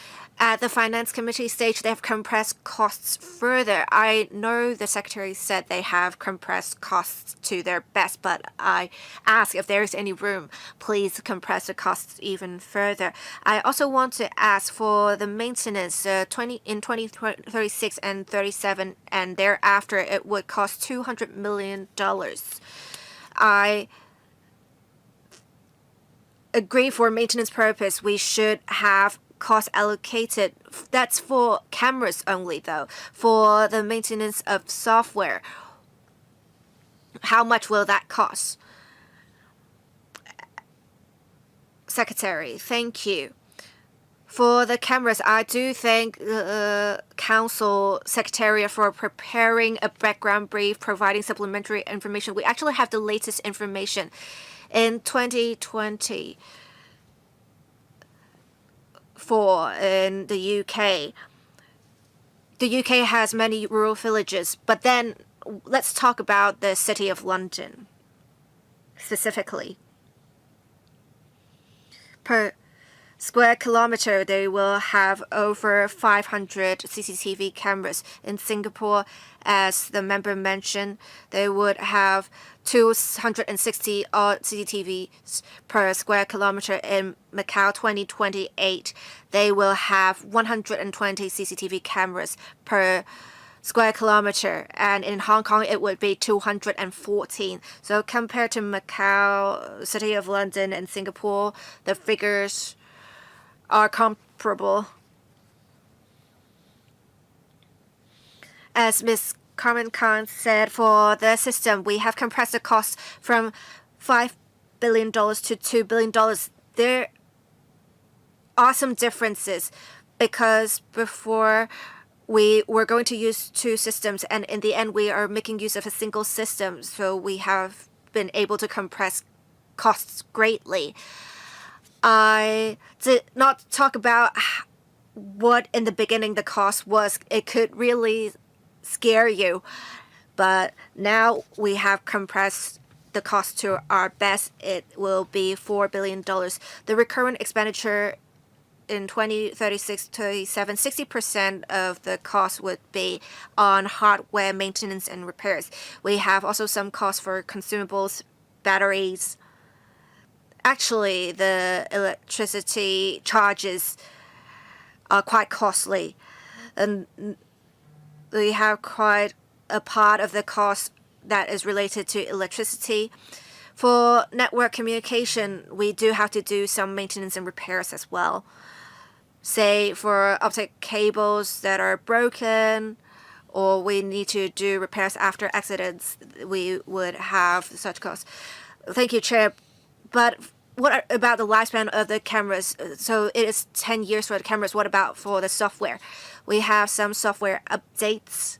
at the finance committee stage, they have compressed costs further. I know the secretary said they have compressed costs to their best, but I ask if there is any room, please compress the costs even further. I also want to ask for the maintenance in 2036 and 37 and thereafter, it would cost $200 million. I agree for maintenance purpose, we should have cost allocated. That's for cameras only, though. For the maintenance of software, how much will that cost? Secretary, thank you. For the cameras, I do thank the Council Secretariat for preparing a background brief, providing supplementary information. We actually have the latest information. In 2020, in the UK. The UK has many rural villages, but then let's talk about the City of London specifically. Per square kilometer, they will have over 500 CCTV cameras. In Singapore, as the member mentioned, they would have 260 CCTVs per square kilometer. In Macau 2028, they will have 120 CCTV cameras per square kilometer, and in Hong Kong it would be 214. So compared to Macau, City of London, and Singapore, the figures are comparable. As Ms. Carmen Khan said, for the system, we have compressed the cost from $5 billion to $2 billion. There are some differences because before we were going to use two systems, and in the end, we are making use of a single system. So we have been able to compress costs greatly. I did not talk about what in the beginning the cost was. It could really scare you, but now we have compressed the cost to our best. It will be $4 billion. The recurrent expenditure in 2036-37, 60% of the cost would be on hardware maintenance and repairs. We have also some costs for consumables, batteries. Actually, the electricity charges are quite costly, and we have quite a part of the cost that is related to electricity. For network communication, we do have to do some maintenance and repairs as well. Say for optic cables that are broken, or we need to do repairs after accidents, we would have such costs. Thank you, Chair. But what about the lifespan of the cameras? So it is 10 years for the cameras. What about for the software? We have some software updates.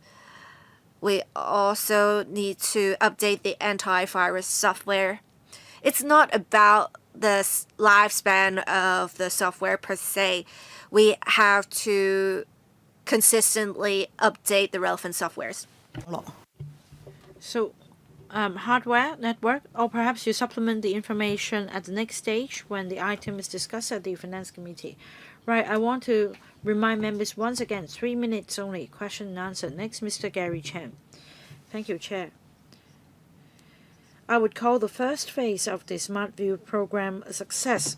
We also need to update the antivirus software. It's not about the lifespan of the software per se. We have to consistently update the relevant softwares. So, hardware, network, or perhaps you supplement the information at the next stage when the item is discussed at the Finance Committee. Right, I want to remind members once again, 3 minutes only, question and answer. Next, Mr. Gary Chen. Thank you, Chair. I would call the first phase of the SmartView program a success.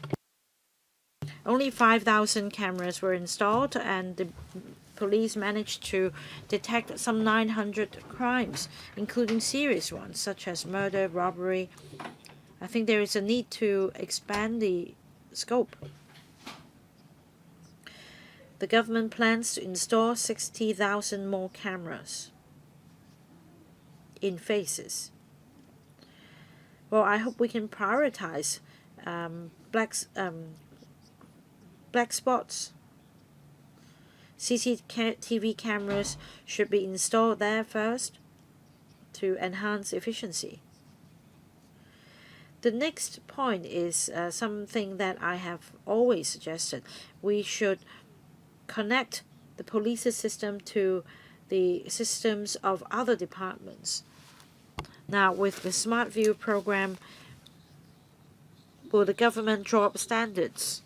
Only 5,000 cameras were installed and the police managed to detect some 900 crimes, including serious ones such as murder, robbery. I think there is a need to expand the scope. The government plans to install 60,000 more cameras in phases. Well, I hope we can prioritize black spots. CCTV cameras should be installed there first to enhance efficiency. The next point is something that I have always suggested. We should connect the police system to the systems of other departments. Now, with the SmartView program, will the government draw up standards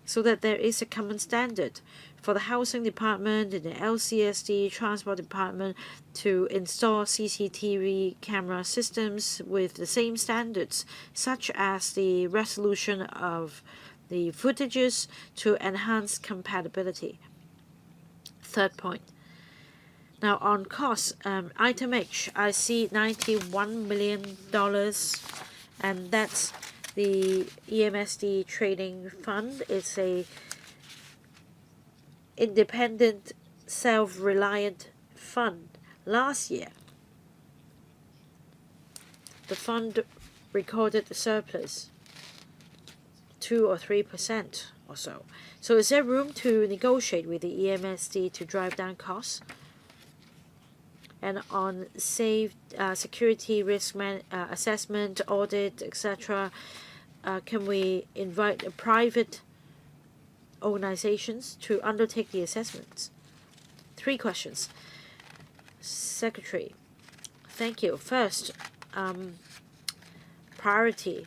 so that there is a common standard for the housing department and the LCSD transport department to install CCTV camera systems with the same standards, such as the resolution of the footages to enhance compatibility. Third point. Now on costs, item H, I see $91 million, and that's the EMSD Trading Fund. It's a independent, self-reliant fund. Last year, the fund recorded a surplus, 2 or 3% or so. So is there room to negotiate with the EMSD to drive down costs? And on security risk assessment, audit, etc., can we invite private organizations to undertake the assessments? 3 questions. Secretary, thank you. First, priority.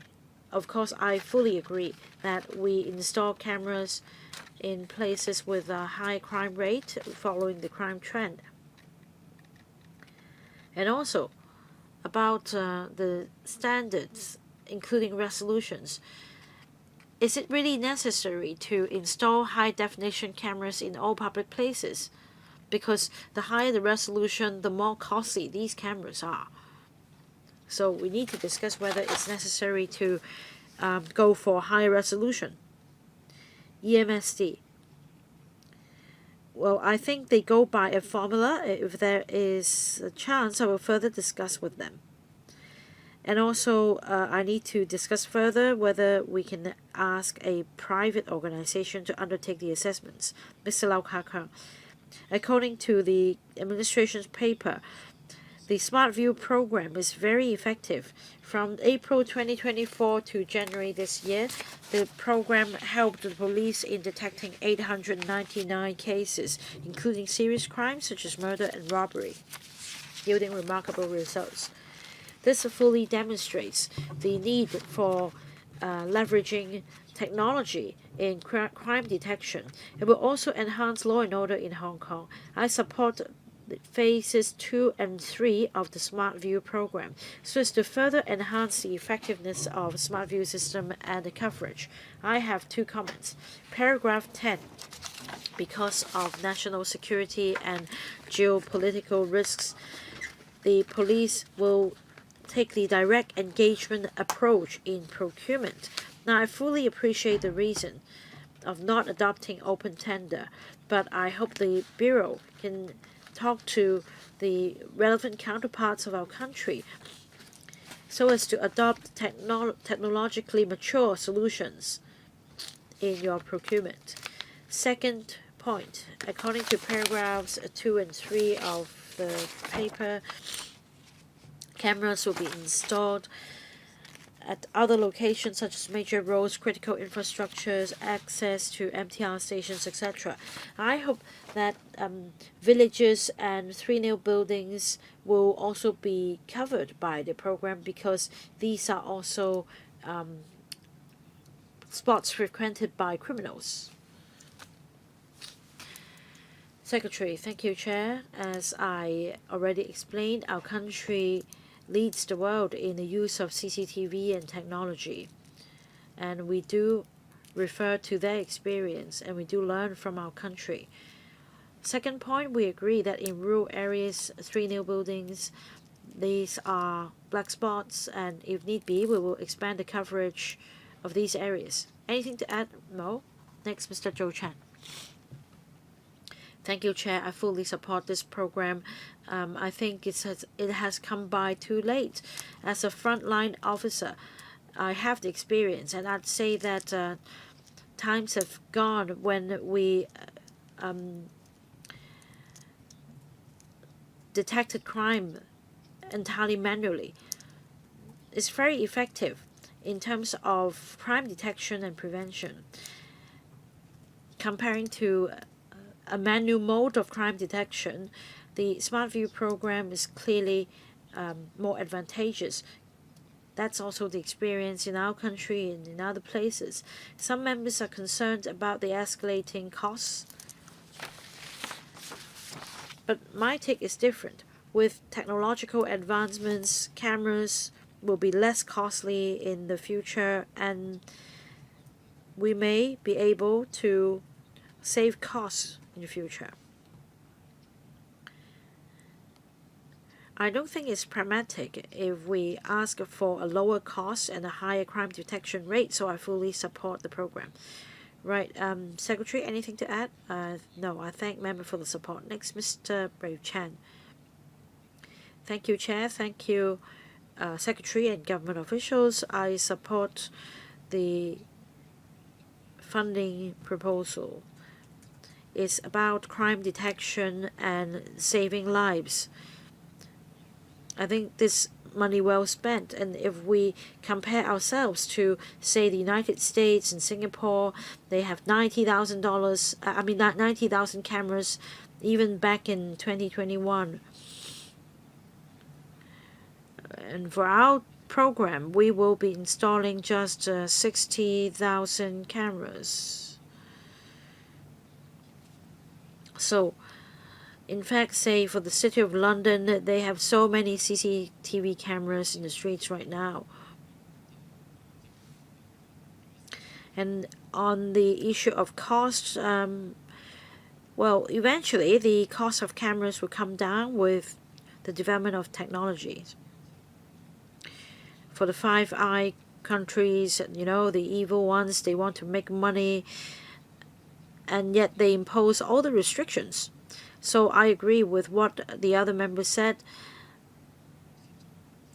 Of course, I fully agree that we install cameras in places with a high crime rate following the crime trend. And also about the standards, including resolutions. Is it really necessary to install high-definition cameras in all public places? Because the higher the resolution, the more costly these cameras are. So we need to discuss whether it's necessary to go for high resolution. EMSD. Well, I think they go by a formula. If there is a chance, I will further discuss with them. And also, I need to discuss further whether we can ask a private organization to undertake the assessments. Mr. Lau Kaka, according to the administration's paper, the SmartView program is very effective. From April 2024 to January this year, the program helped the police in detecting 899 cases, including serious crimes such as murder and robbery, yielding remarkable results. This fully demonstrates the need for leveraging technology in crime detection. It will also enhance law and order in Hong Kong. I support phases 2 and 3 of the SmartView program so as to further enhance the effectiveness of SmartView system and the coverage. I have 2 comments. Paragraph 10. Because of national security and geopolitical risks, the police will take the direct engagement approach in procurement. Now, I fully appreciate the reason of not adopting open tender, but I hope the Bureau can talk to the relevant counterparts of our country so as to adopt technologically mature solutions in your procurement. Second point, according to paragraphs 2 and 3 of the paper, cameras will be installed at other locations such as major roads, critical infrastructures, access to MTR stations, etc. I hope that villages and 3 new buildings will also be covered by the program, because these are also spots frequented by criminals. Secretary, thank you, Chair. As I already explained, our country leads the world in the use of CCTV and technology. And we do refer to their experience, and we do learn from our country. Second point, we agree that in rural areas, 3 new buildings, these are black spots, and if need be, we will expand the coverage of these areas. Anything to add, Mo? Next, Mr. Zhou Chan. Thank you, Chair. I fully support this program. I think it has come by too late. As a frontline officer, I have the experience, and I'd say that times have gone when we detected crime entirely manually. It's very effective in terms of crime detection and prevention. Comparing to a manual mode of crime detection, the SmartView program is clearly more advantageous. That's also the experience in our country and in other places. Some members are concerned about the escalating costs, but my take is different. With technological advancements, cameras will be less costly in the future, and we may be able to save costs in the future. I don't think it's pragmatic if we ask for a lower cost and a higher crime detection rate, so I fully support the program. Right, Secretary, anything to add? No, I thank member for the support. Next, Mr. Brave Chan. Thank you, Chair. Thank you, Secretary and government officials. I support the funding proposal. It's about crime detection and saving lives. I think this money well spent, and if we compare ourselves to, say, the United States and Singapore, they have $90,000 cameras even back in 2021. And for our program, we will be installing just 60,000 cameras. So, in fact, say for the City of London, they have so many CCTV cameras in the streets right now. And on the issue of cost, well, eventually the cost of cameras will come down with the development of technologies. For the Five Eyes countries, the evil ones, they want to make money, and yet they impose all the restrictions. So I agree with what the other members said.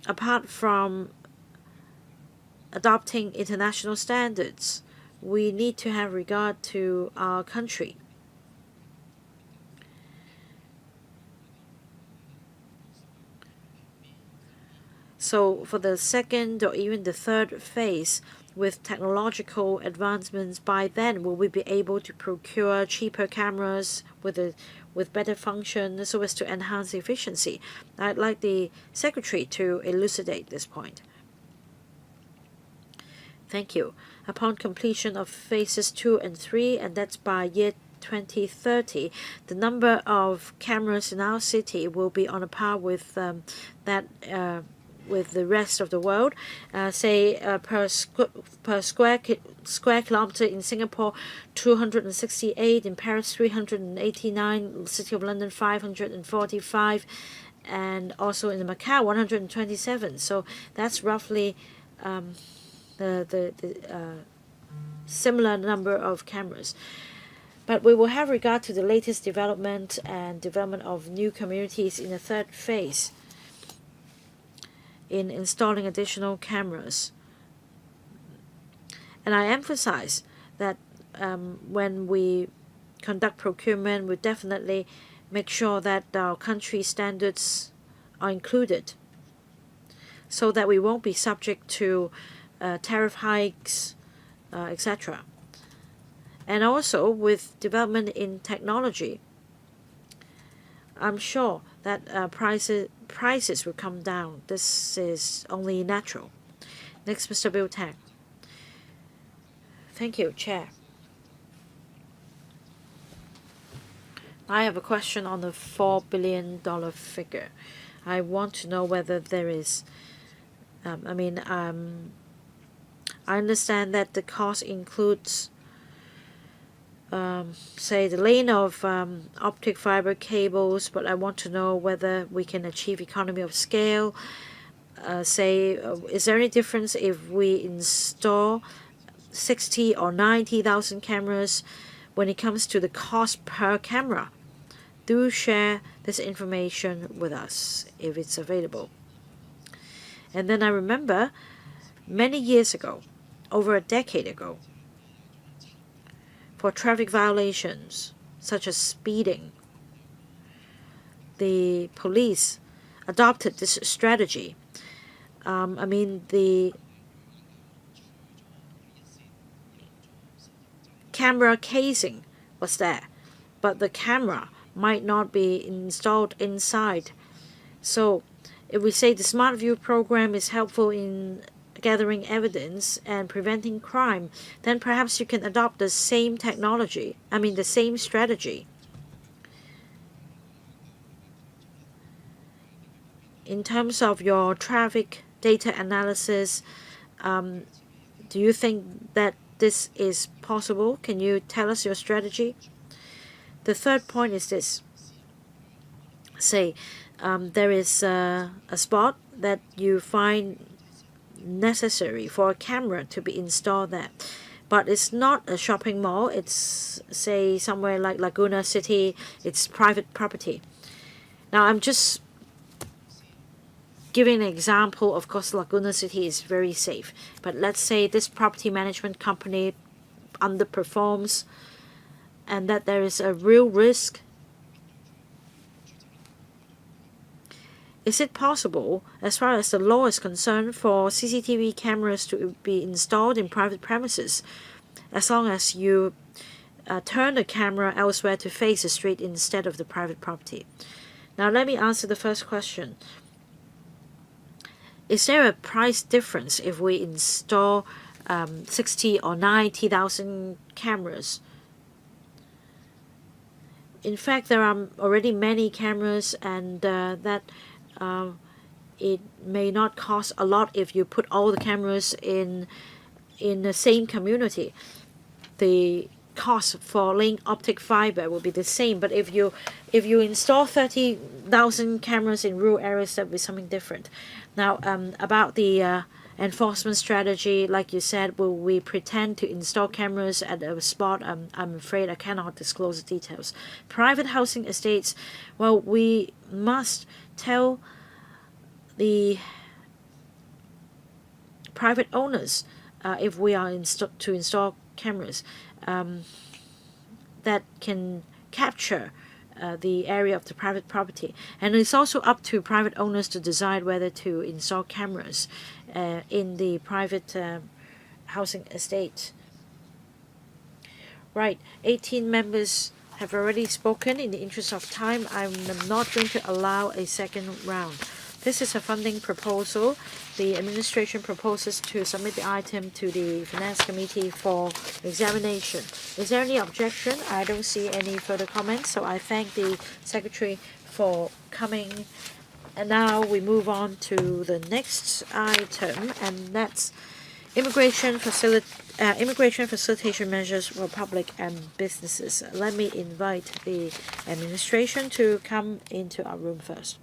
Apart from adopting international standards, we need to have regard to our country. So for the second or even the third phase, with technological advancements, by then will we be able to procure cheaper cameras with better function so as to enhance efficiency? I'd like the Secretary to elucidate this point. Thank you. Upon completion of phases 2 and 3, and that's by year 2030, the number of cameras in our city will be on a par with with the rest of the world. Per square kilometer in Singapore, 268, in Paris 389, City of London 545, and also in Macau 127. So that's roughly the similar number of cameras. But we will have regard to the latest development and development of new communities in the third phase. in installing additional cameras. And I emphasize that when we conduct procurement, we definitely make sure that our country standards are included so that we won't be subject to tariff hikes, etc. And also with development in technology, I'm sure that prices will come down. This is only natural. Next, Mr. Bill Tang. Thank you, Chair. I have a question on the $4 billion figure. I want to know whether there is, I understand that the cost includes, say, the laying of optic fiber cables, but I want to know whether we can achieve economy of scale. Is there any difference if we install 60 or 90,000 cameras when it comes to the cost per camera? Do share this information with us if it's available. And then I remember many years ago, over a decade ago, for traffic violations such as speeding, the police adopted this strategy. The camera casing was there, but the camera might not be installed inside. So if we say the SmartView program is helpful in gathering evidence and preventing crime, then perhaps you can adopt the same technology, the same strategy. In terms of your traffic data analysis, do you think that this is possible? Can you tell us your strategy? The third point is this. Say, there is a spot that you find necessary for a camera to be installed there, but it's not a shopping mall. It's, say, somewhere like Laguna City. It's private property. Now, I'm just giving an example. Of course, Laguna City is very safe, but let's say this property management company underperforms and that there is a real risk. Is it possible, as far as the law is concerned, for CCTV cameras to be installed in private premises as long as you turn the camera elsewhere to face the street instead of the private property? Now, let me answer the first question. Is there a price difference if we install 60 or 90,000 cameras? In fact, there are already many cameras, and it may not cost a lot if you put all the cameras in the same community. The cost for laying optic fiber will be the same, but if you install 30,000 cameras in rural areas, that will be something different. Now, about the enforcement strategy, like you said, will we pretend to install cameras at a spot? I'm afraid I cannot disclose the details. Private housing estates, well, we must tell the private owners if we are to install cameras that can capture the area of the private property. And it's also up to private owners to decide whether to install cameras in the private housing estate. Right, 18 members have already spoken. In the interest of time, I'm not going to allow a second round. This is a funding proposal. The administration proposes to submit the item to the Finance Committee for examination. Is there any objection? I don't see any further comments, so I thank the Secretary for coming. And now we move on to the next item, and that's immigration facilitation measures for public and businesses. Let me invite the administration to come into our room first.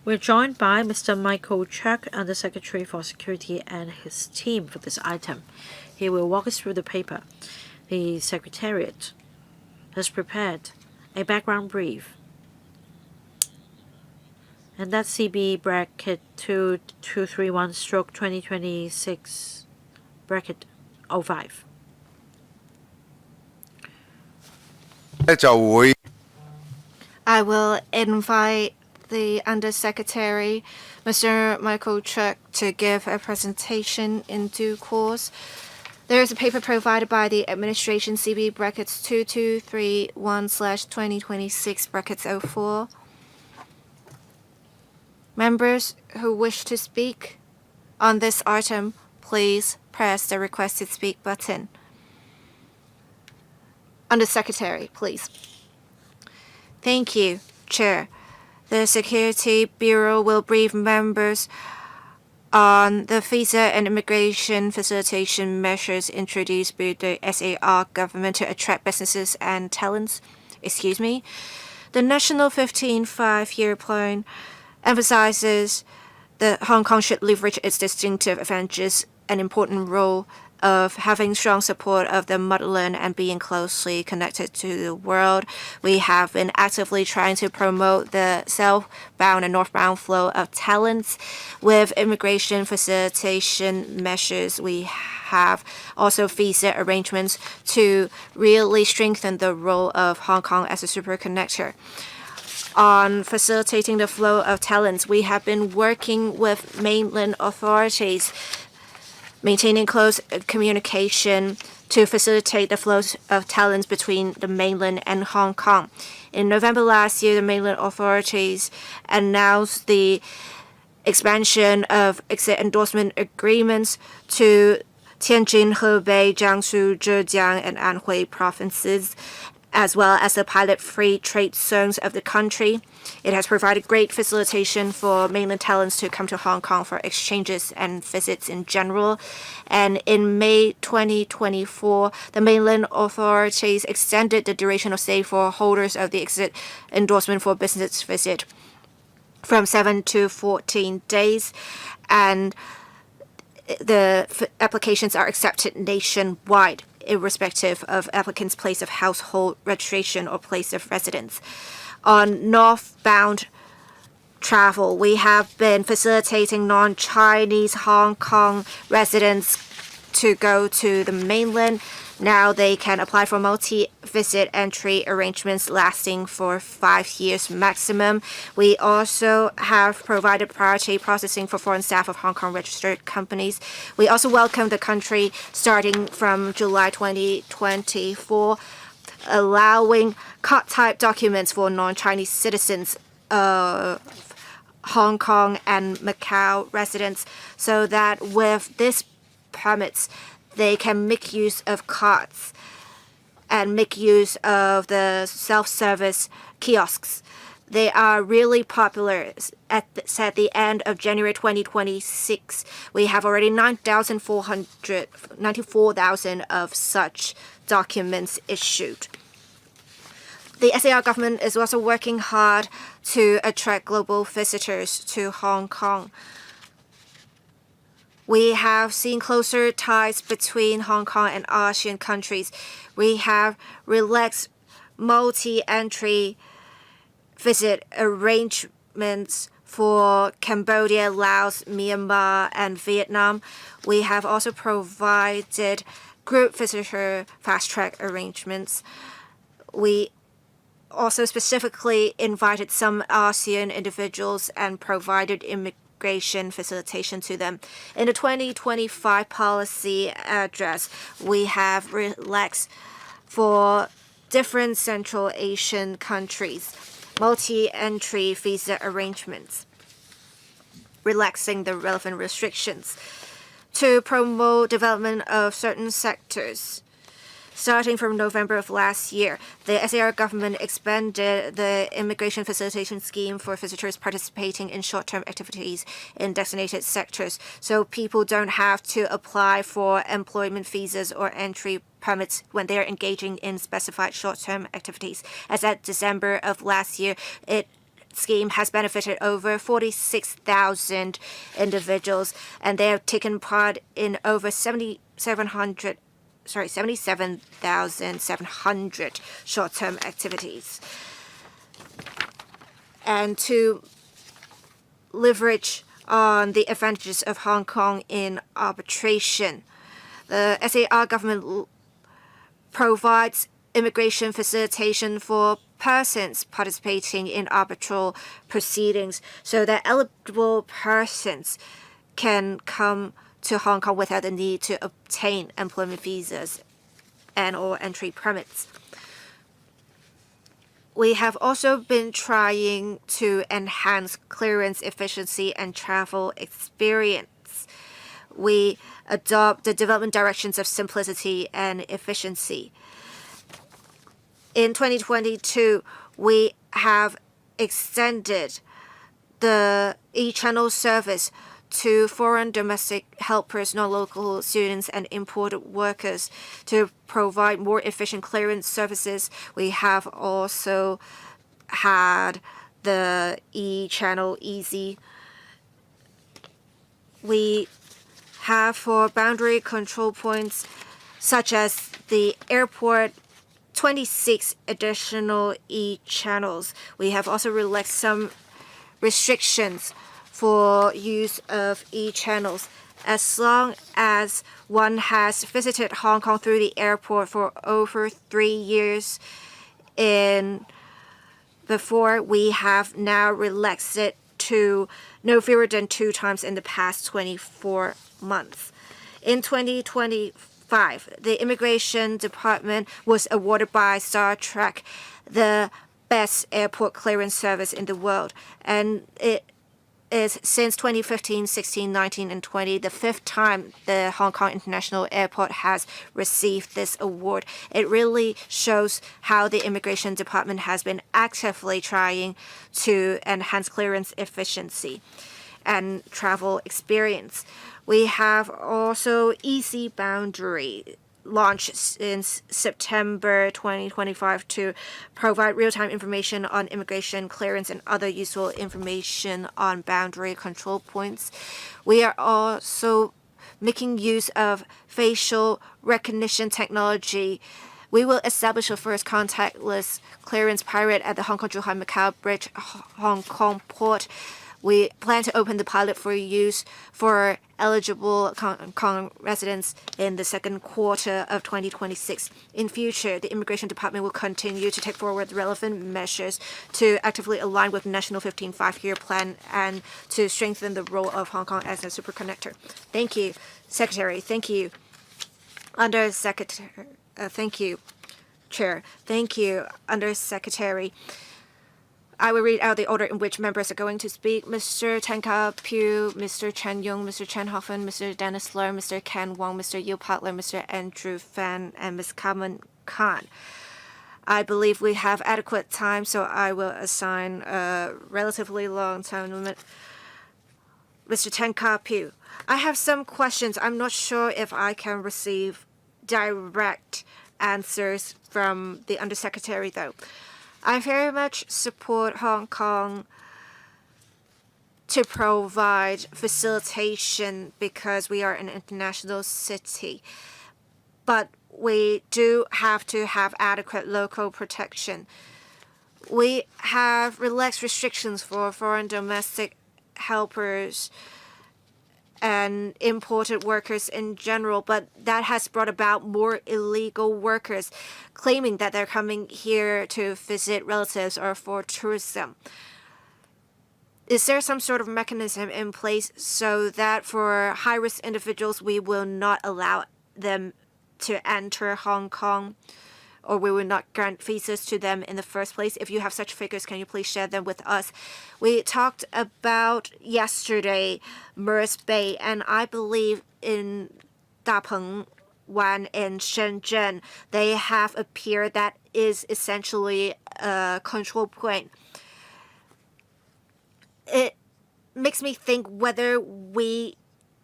We We're joined by Mr. Michael Chuck, Undersecretary for Security, and his team for this item. He will walk us through the paper. The Secretariat has prepared a background brief, and that's CB bracket 2231/2026 bracket 05. I will invite the Undersecretary, Mr. Michael Chuck, to give a presentation in due course. There is a paper provided by the administration CB brackets 2231/2026 brackets 04. Members who wish to speak on this item, please press the request to speak button. Undersecretary, please. Thank you, Chair. The Security Bureau will brief members on the visa and immigration facilitation measures introduced by the SAR government to attract businesses and talents. The National 15 Five-Year Plan emphasizes that Hong Kong should leverage its distinctive advantages and important role of having strong support of the motherland and being closely connected to the world. We have been actively trying to promote the southbound and northbound flow of talents with immigration facilitation measures. We have also visa arrangements to really strengthen the role of Hong Kong as a super connector. On facilitating the flow of talents, we have been working with mainland authorities, maintaining close communication to facilitate the flows of talents between the mainland and Hong Kong. In November last year, the mainland authorities announced the expansion of exit endorsement agreements to Tianjin, Hebei, Jiangsu, Zhejiang, and Anhui provinces, as well as the pilot free trade zones of the country. It has provided great facilitation for mainland talents to come to Hong Kong for exchanges and visits in general. And in May 2024, the mainland authorities extended the duration of stay for holders of the exit endorsement for business visit from 7 to 14 days. And the applications are accepted nationwide, irrespective of applicants' place of household registration or place of residence. On northbound travel, we have been facilitating non-Chinese Hong Kong residents to go to the mainland. Now they can apply for multi-visit entry arrangements lasting for 5 years maximum. We also have provided priority processing for foreign staff of Hong Kong registered companies. We also welcome the country starting from July 2024, allowing card-type documents for non-Chinese citizens of Hong Kong and Macau residents, so that with this permits, they can make use of cards and make use of the self-service kiosks. They are really popular. At the end of January 2026, we have already 94,000 of such documents issued. The SAR government is also working hard to attract global visitors to Hong Kong. We have seen closer ties between Hong Kong and ASEAN countries. We have relaxed multi-entry visit arrangements for Cambodia, Laos, Myanmar, and Vietnam. We have also provided group visitor fast-track arrangements. We also specifically invited some ASEAN individuals and provided immigration facilitation to them. In the 2025 policy address, we have relaxed for different Central Asian countries multi-entry visa arrangements, relaxing the relevant restrictions to promote development of certain sectors. Starting from November of last year, the SAR government expanded the immigration facilitation scheme for visitors participating in short-term activities in designated sectors, so people don't have to apply for employment visas or entry permits when they are engaging in specified short-term activities. As at December of last year, it scheme has benefited over 46,000 individuals, and they have taken part in over 77,700 short-term activities. And to leverage on the advantages of Hong Kong in arbitration, the SAR government provides immigration facilitation for persons participating in arbitral proceedings so that eligible persons can come to Hong Kong without the need to obtain employment visas and/or entry permits. We have also been trying to enhance clearance efficiency and travel experience. We adopt the development directions of simplicity and efficiency. In 2022, we have extended the e-channel service to foreign domestic helpers, non-local students, and imported workers to provide more efficient clearance services. We have also had the e-channel easy. We have for boundary control points such as the airport 26 additional e-channels. We have also relaxed some restrictions for use of e-channels. As long as one has visited Hong Kong through the airport for over 3 years before, we have now relaxed it to no fewer than 2 times in the past 24 months. In 2025, the Immigration Department was awarded by Star Trek the best airport clearance service in the world, and it is since 2015, 16, 19, and 20, the 5th time the Hong Kong International Airport has received this award. It really shows how the Immigration Department has been actively trying to enhance clearance efficiency and travel experience. We have also Easy Boundary launched since September 2025 to provide real-time information on immigration clearance and other useful information on boundary control points. We are also making use of facial recognition technology. We will establish a first contactless clearance period at the Hong Kong-Zhuhai-Macau Bridge, Hong Kong Port. We plan to open the pilot for use for eligible Hong Kong residents in the second quarter of 2026. In future, the Immigration Department will continue to take forward relevant measures to actively align with the National 15 Five-Year Plan and to strengthen the role of Hong Kong as a superconnector. Thank you, Secretary. Thank you, Undersecretary. Thank you, Chair. Thank you, Undersecretary. I will read out the order in which members are going to speak. Mr. Tan Ka-Pugh, Mr. Chen Yung, Mr. Chen Hoffen, Mr. Dennis Leung, Mr. Ken Wong, Mr. Yu Potler, Mr. Andrew Fan, and Ms. Carmen Khan. I believe we have adequate time, so I will assign a relatively long time limit. Mr. Tan Ka-Pugh, I have some questions. I'm not sure if I can receive direct answers from the Undersecretary, though. I very much support Hong Kong to provide facilitation because we are an international city. But we do have to have adequate local protection. We have relaxed restrictions for foreign domestic helpers and imported workers in general, but that has brought about more illegal workers claiming that they're coming here to visit relatives or for tourism. Is there some sort of mechanism in place so that for high-risk individuals, we will not allow them to enter Hong Kong, or we will not grant visas to them in the first place? If you have such figures, can you please share them with us? We talked about yesterday MERS Bay, and I believe in Dapeng Wan in Shenzhen, they have a pier that is essentially a control point. It makes me think whether we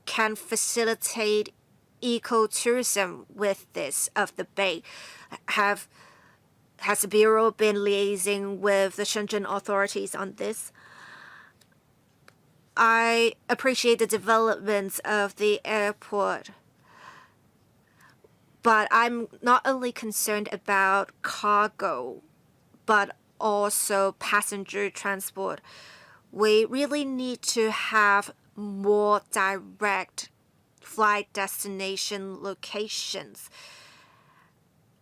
can facilitate ecotourism with this of the bay. Have Has the Bureau been liaising with the Shenzhen authorities on this? I appreciate the developments of the airport, but I'm not only concerned about cargo, but also passenger transport. We really need to have more direct flight destination locations.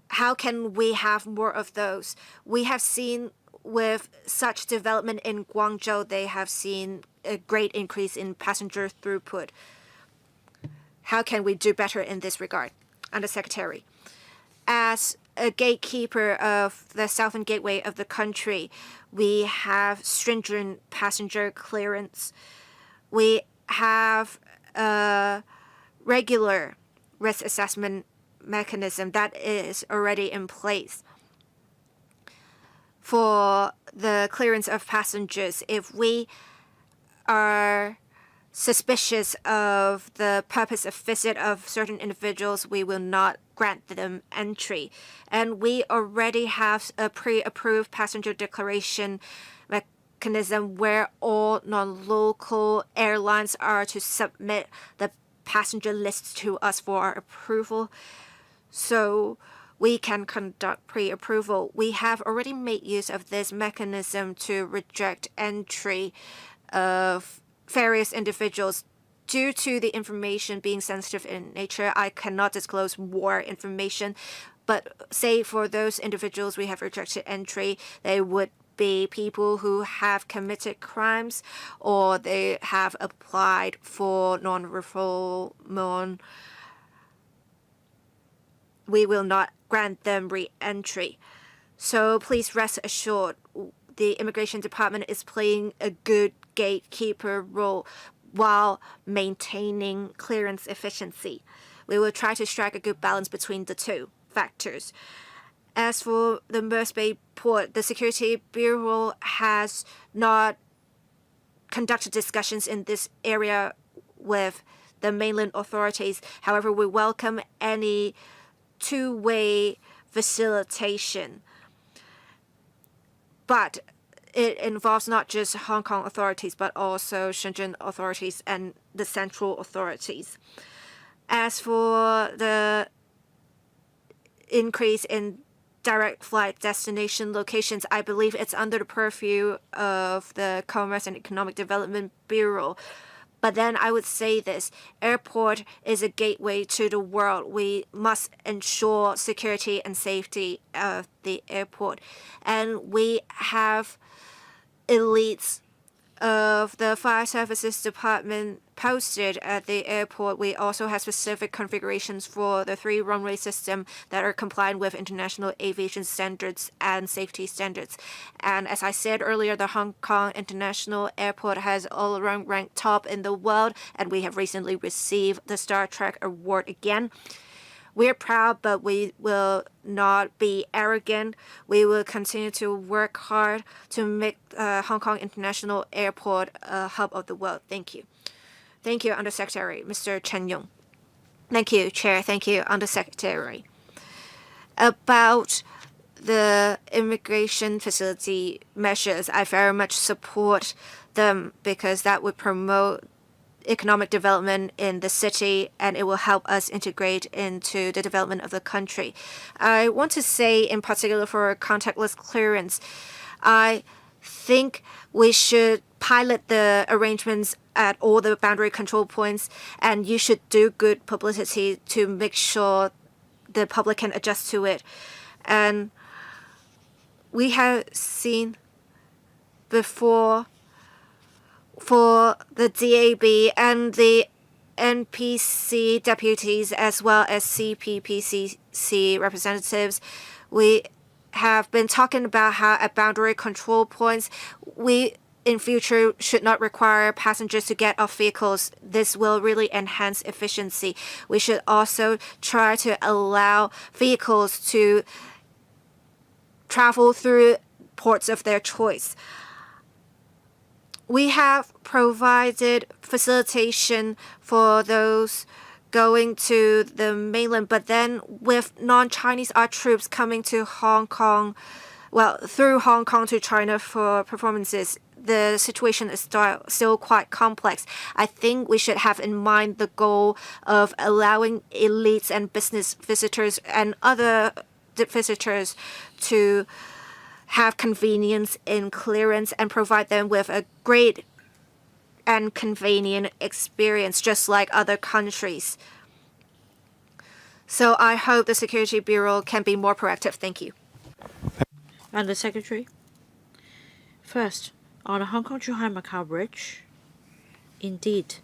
How can we have more of those? We have seen with such development in Guangzhou, they have seen a great increase in passenger throughput. How can we do better in this regard? Undersecretary, as a gatekeeper of the southern gateway of the country, we have stringent passenger clearance. We have a regular risk assessment mechanism that is already in place for the clearance of passengers. If we are suspicious of the purpose of visit of certain individuals, we will not grant them entry. And we already have a pre-approved passenger declaration mechanism where all non-local airlines are to submit the passenger lists to us for our approval. So we can conduct pre-approval. We have already made use of this mechanism to reject entry of various individuals. Due to the information being sensitive in nature, I cannot disclose more information. But say for those individuals we have rejected entry, they would be people who have committed crimes or they have applied for non-refoulement. We will not grant them re-entry. So please rest assured, the Immigration Department is playing a good gatekeeper role while maintaining clearance efficiency. We will try to strike a good balance between the two factors. As for the Merce Bay port, the Security Bureau has not conducted discussions in this area with the mainland authorities. However, we welcome any two-way facilitation. But it involves not just Hong Kong authorities, but also Shenzhen authorities and the central authorities. As for the increase in direct flight destination locations, I believe it's under the purview of the Commerce and Economic Development Bureau. But then I would say this, airport is a gateway to the world. We must ensure security and safety of the airport. And we have elites of the Fire Services Department posted at the airport. We also have specific configurations for the 3 runway system that are compliant with international aviation standards and safety standards. And as I said earlier, the Hong Kong International Airport has all around ranked top in the world, and we have recently received the Star Trek Award again. We're proud, but we will not be arrogant. We will continue to work hard to make Hong Kong International Airport a hub of the world. Thank you. Thank you, Undersecretary, Mr. Chen Yong. Thank you, Chair. Thank you, Undersecretary. About the immigration facility measures, I very much support them because that would promote economic development in the city, and it will help us integrate into the development of the country. I want to say in particular for contactless clearance, I think we should pilot the arrangements at all the boundary control points, and you should do good publicity to make sure the public can adjust to it. And we have seen before for the DAB and the NPC deputies as well as CPPCC representatives, we have been talking about how at boundary control points, we in future should not require passengers to get off vehicles. This will really enhance efficiency. We should also try to allow vehicles to travel through ports of their choice. We have provided facilitation for those going to the mainland, but then with non-Chinese art troops coming to Hong Kong, well, through Hong Kong to China for performances, the situation is still quite complex. I think we should have in mind the goal of allowing elites and business visitors and other visitors to have convenience in clearance and provide them with a great and convenient experience, just like other countries. So I hope the Security Bureau can be more proactive. Thank you. And the Secretary? First, on the Hong Kong-Zhuhai-Macau Bridge, indeed,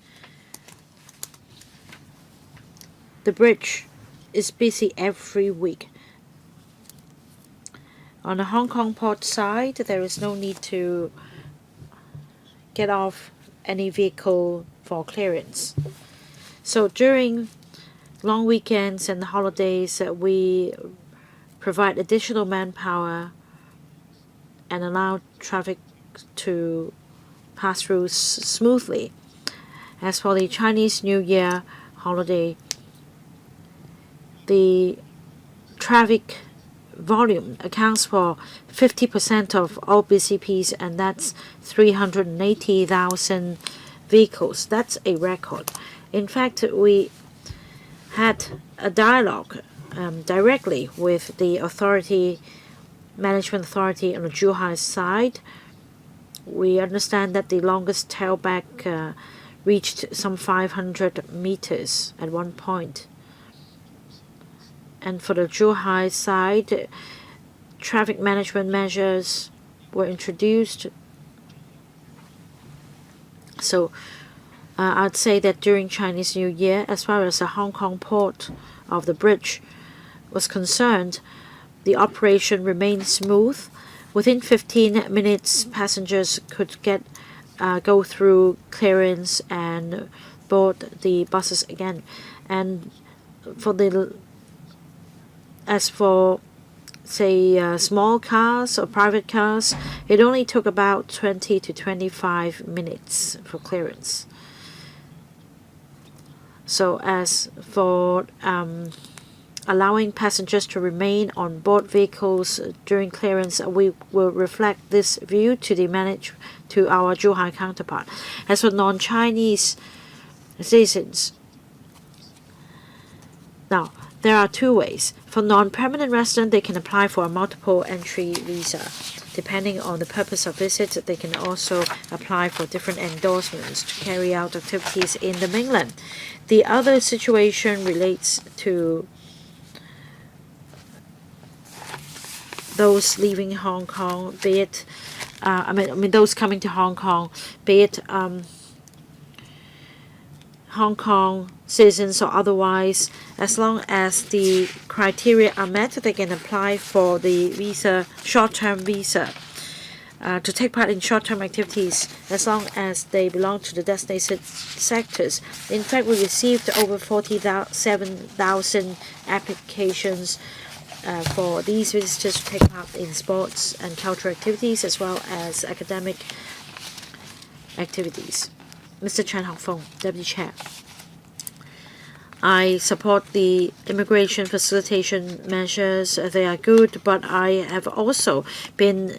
the bridge is busy every week. On the Hong Kong port side, there is no need to get off any vehicle for clearance. So during long weekends and holidays, we provide additional manpower and allow traffic to pass through smoothly. As for the Chinese New Year holiday, the traffic volume accounts for 50% of all BCPs, and that's 380,000 vehicles. That's a record. In fact, we had a dialogue directly with the management authority on the Zhuhai side. We understand that the longest tailback reached some 500 meters at one point. And for the Zhuhai side, traffic management measures were introduced. So I'd say that during Chinese New Year, as far as the Hong Kong port of the bridge was concerned, the operation remained smooth. Within 15 minutes, passengers could go through clearance and board the buses again. And as for, say, small cars or private cars, it only took about 20 to 25 minutes for clearance. So as for allowing passengers to remain on board vehicles during clearance, we will reflect this view to our Zhuhai counterpart. As for non-Chinese citizens, now there are two ways. For non-permanent residents, they can apply for a multiple entry visa. Depending on the purpose of visit, they can also apply for different endorsements to carry out activities in the mainland. The other situation relates to those leaving Hong Kong, be it, those coming to Hong Kong, be it Hong Kong citizens or otherwise. As long as the criteria are met, they can apply for the visa, short-term visa, to take part in short-term activities as long as they belong to the designated sectors. In fact, we received over 47,000 applications for these visitors to take part in sports and cultural activities as well as academic activities. Mr. Chen Hongfeng, Deputy Chair. I support the immigration facilitation measures. They are good, but I have also been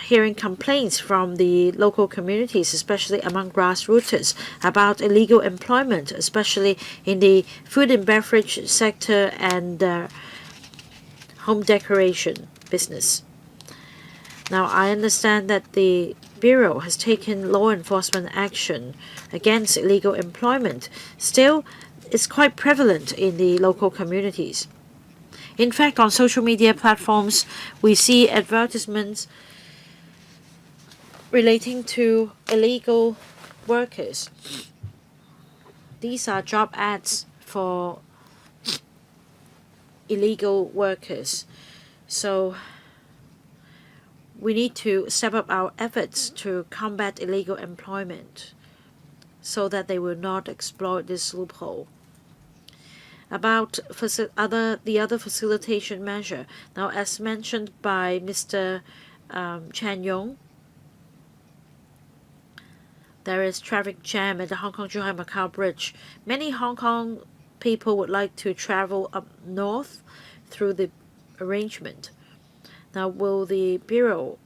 hearing complaints from the local communities, especially among grassroots, about illegal employment, especially in the food and beverage sector and home decoration business. Now, I understand that the Bureau has taken law enforcement action against illegal employment. Still, it's quite prevalent in the local communities. In fact, on social media platforms, we see advertisements relating to illegal workers. These are job ads for illegal workers. So we need to step up our efforts to combat illegal employment so that they will not exploit this loophole. About the other facilitation measure, now as mentioned by Mr. Chan Yong, there is traffic jam at the Hong Kong-Zhuhai-Macau Bridge. Many Hong Kong people would like to travel up north through the arrangement. Now, will the Bureau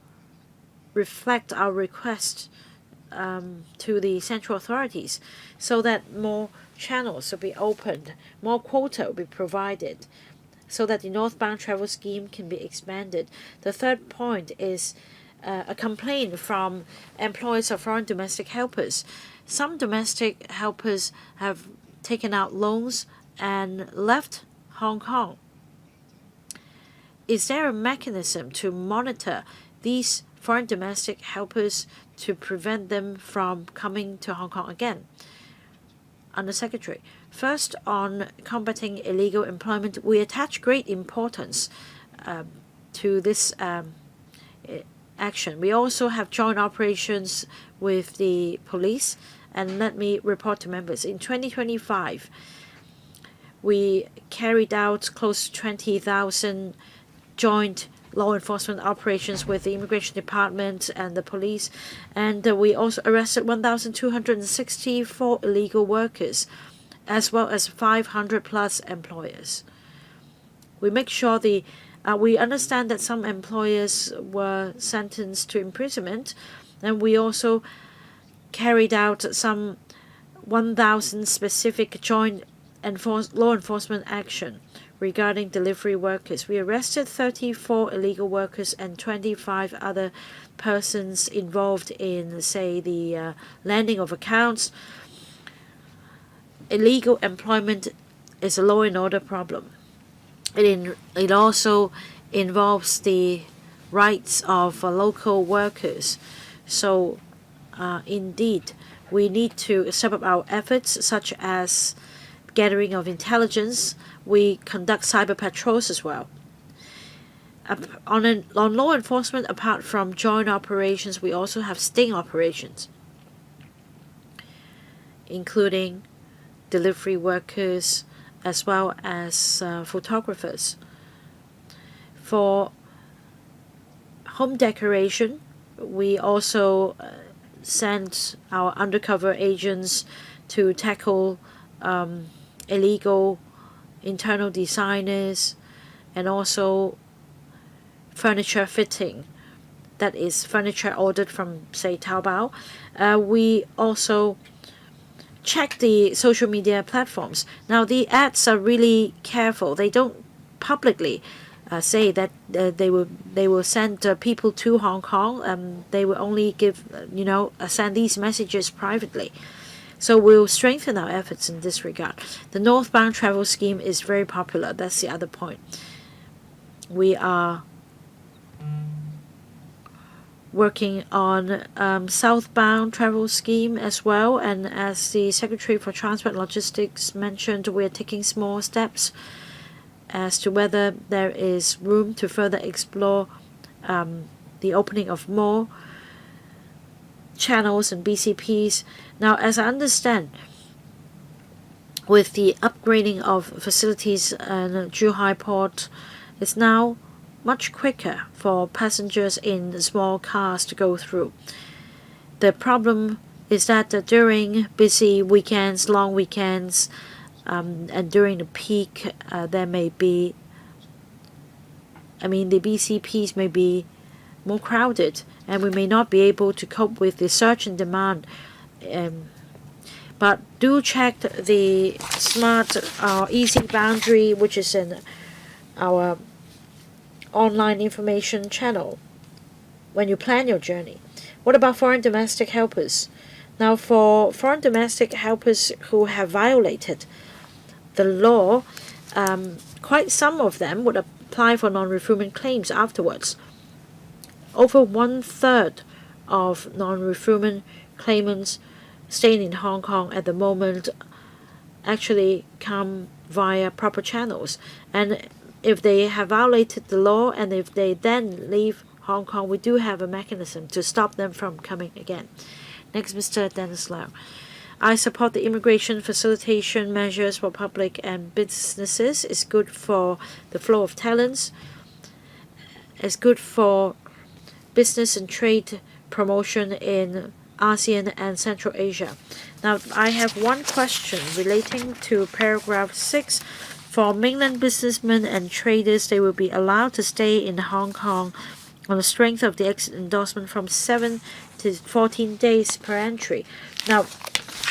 reflect our request to the central authorities so that more channels will be opened, more quota will be provided, so that the northbound travel scheme can be expanded? The third point is a complaint from employers of foreign domestic helpers. Some domestic helpers have taken out loans and left Hong Kong. Is there a mechanism to monitor these foreign domestic helpers to prevent them from coming to Hong Kong again? Under Secretary, first, on combating illegal employment, we attach great importance to this action. We also have joint operations with the police, and let me report to members. In 2025, we carried out close to 20,000 joint law enforcement operations with the Immigration Department and the police, and we also arrested 1,264 illegal workers, as well as 500 plus employers. We make sure we understand that some employers were sentenced to imprisonment, and we also carried out some 1,000 specific joint law enforcement action regarding delivery workers. We arrested 34 illegal workers and 25 other persons involved in, say, the landing of accounts. Illegal employment is a law and order problem. It also involves the rights of local workers. So, indeed, we need to step up our efforts, such as gathering of intelligence. We conduct cyber patrols as well. On law enforcement, apart from joint operations, we also have sting operations, including delivery workers as well as photographers. For home decoration, we also send our undercover agents to tackle illegal internal designers and also furniture fitting, that is furniture ordered from, say, Taobao. We also check the social media platforms. Now, the ads are really careful. They don't publicly say that they will send people to Hong Kong. They will only give send these messages privately. So we'll strengthen our efforts in this regard. The northbound travel scheme is very popular. That's the other point. We are working on southbound travel scheme as well, and as the Secretary for Transport and Logistics mentioned, we are taking small steps as to whether there is room to further explore the opening of more channels and BCPs. Now, as I understand, with the upgrading of facilities in Zhuhai Port, it's now much quicker for passengers in small cars to go through. The problem is that during busy weekends, long weekends, and during the peak, there may be, the BCPs may be more crowded, and we may not be able to cope with the surge in demand. But do check the smart easy boundary, which is in our online information channel when you plan your journey. What about foreign domestic helpers? Now, for foreign domestic helpers who have violated the law, quite some of them would apply for non-refoulement claims afterwards. Over 1/3 of non-refoulement claimants staying in Hong Kong at the moment actually come via proper channels. And if they have violated the law and if they then leave Hong Kong, we do have a mechanism to stop them from coming again. Next, Mr. Dennis Lau. I support the immigration facilitation measures for public and businesses. It's good for the flow of talents. It's good for business and trade promotion in ASEAN and Central Asia. Now, I have one question relating to paragraph 6. For mainland businessmen and traders, they will be allowed to stay in Hong Kong on the strength of the exit endorsement from 7 to 14 days per entry. Now,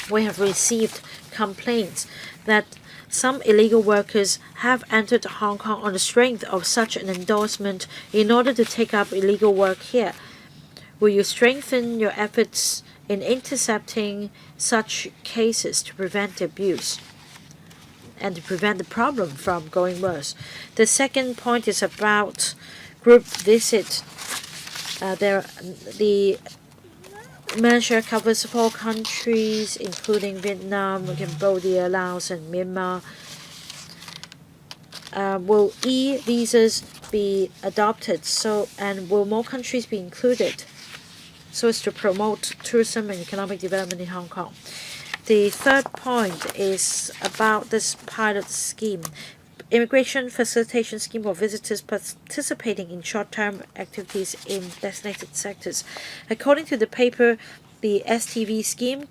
we have received complaints that some illegal workers have entered Hong Kong on the strength of such an endorsement in order to take up illegal work here. Will you strengthen your efforts in intercepting such cases to prevent the abuse and to prevent the problem from going worse? The second point is about group visit. The measure covers 4 countries, including Vietnam, Cambodia, Laos, and Myanmar. Will e-visas be adopted, and will more countries be included so as to promote tourism and economic development in Hong Kong? The third point is about this pilot scheme. Immigration facilitation scheme for visitors participating in short-term activities in designated sectors. According to the paper, the STV scheme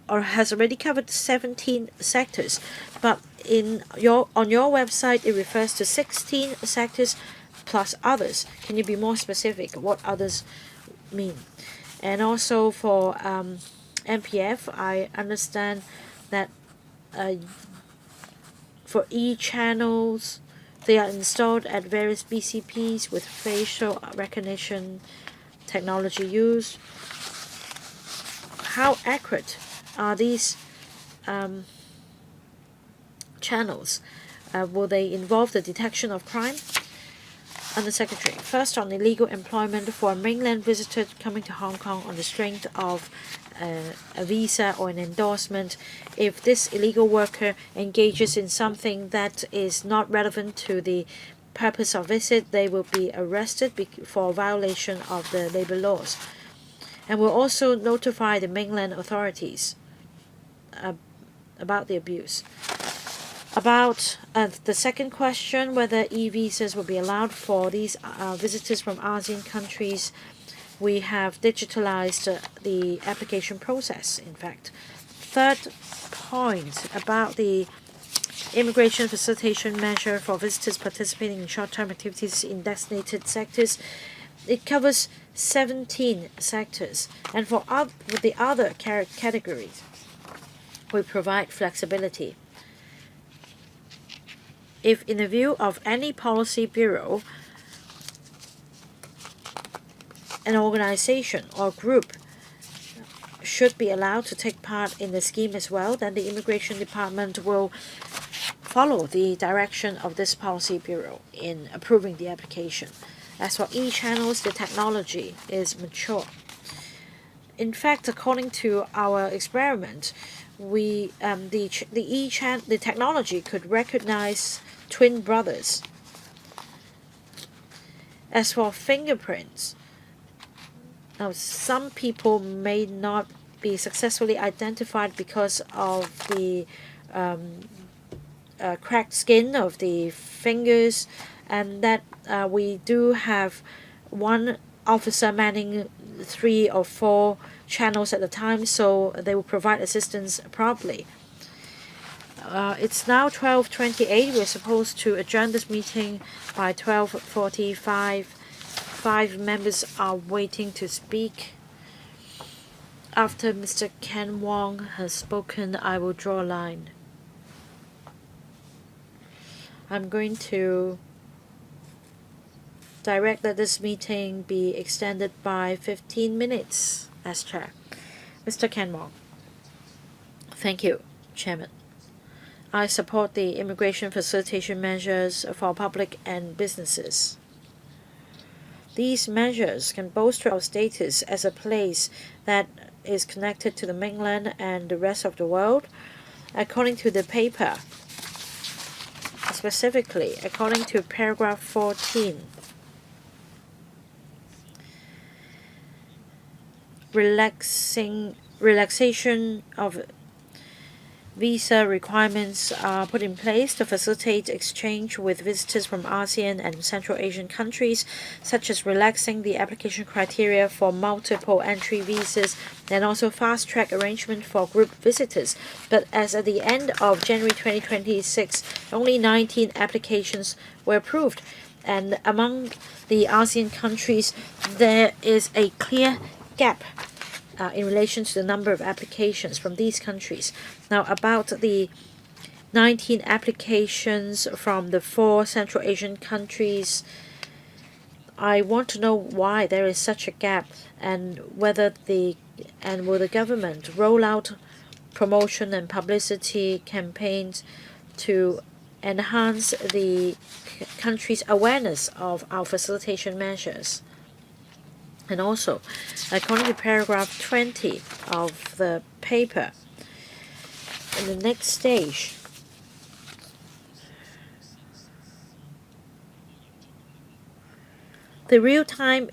has already covered 17 sectors, but on your website it refers to 16 sectors plus others. Can you be more specific what others mean? And also for MPF, I understand that for e-channels, they are installed at various BCPs with facial recognition technology used. How accurate are these channels? Will they involve the detection of crime? Undersecretary, first on illegal employment for a mainland visitor coming to Hong Kong on the strength of a visa or an endorsement. If this illegal worker engages in something that is not relevant to the purpose of visit, they will be arrested for violation of the labor laws, and will also notify the mainland authorities about the abuse. About the second question, whether e-visas will be allowed for these visitors from ASEAN countries, we have digitalized the application process, in fact. Third point, about the immigration facilitation measure for visitors participating in short-term activities in designated sectors. It covers 17 sectors, and for the other categories, we provide flexibility. If in the view of any policy bureau, an organization or group should be allowed to take part in the scheme as well, then the Immigration Department will follow the direction of this policy bureau in approving the application. As for e-channels, the technology is mature. In fact, according to our experiment, the technology could recognize twin brothers. As for fingerprints, now some people may not be successfully identified because of the cracked skin of the fingers, and that we do have one officer manning 3 or 4 channels at a time, so they will provide assistance promptly. It's now 12:28. We're supposed to adjourn this meeting by 12:45. 5 members are waiting to speak. After Mr. Ken Wong has spoken, I will draw a line. I'm going to direct that this meeting be extended by 15 minutes as chair. Mr. Ken Wong. Thank you, Chairman. I support the immigration facilitation measures for public and businesses. These measures can bolster our status as a place that is connected to the mainland and the rest of the world. According to the paper, specifically according to paragraph 14, relaxation of visa requirements are put in place to facilitate exchange with visitors from ASEAN and Central Asian countries, such as relaxing the application criteria for multiple entry visas and also fast-track arrangement for group visitors. But as at the end of January 2026, only 19 applications were approved. And among the ASEAN countries, there is a clear gap in relation to the number of applications from these countries. Now, about the 19 applications from the 4 Central Asian countries, I want to know why there is such a gap and will the government roll out promotion and publicity campaigns to enhance the country's awareness of our facilitation measures. And also, according to paragraph 20 of the paper, in the next stage, the real-time,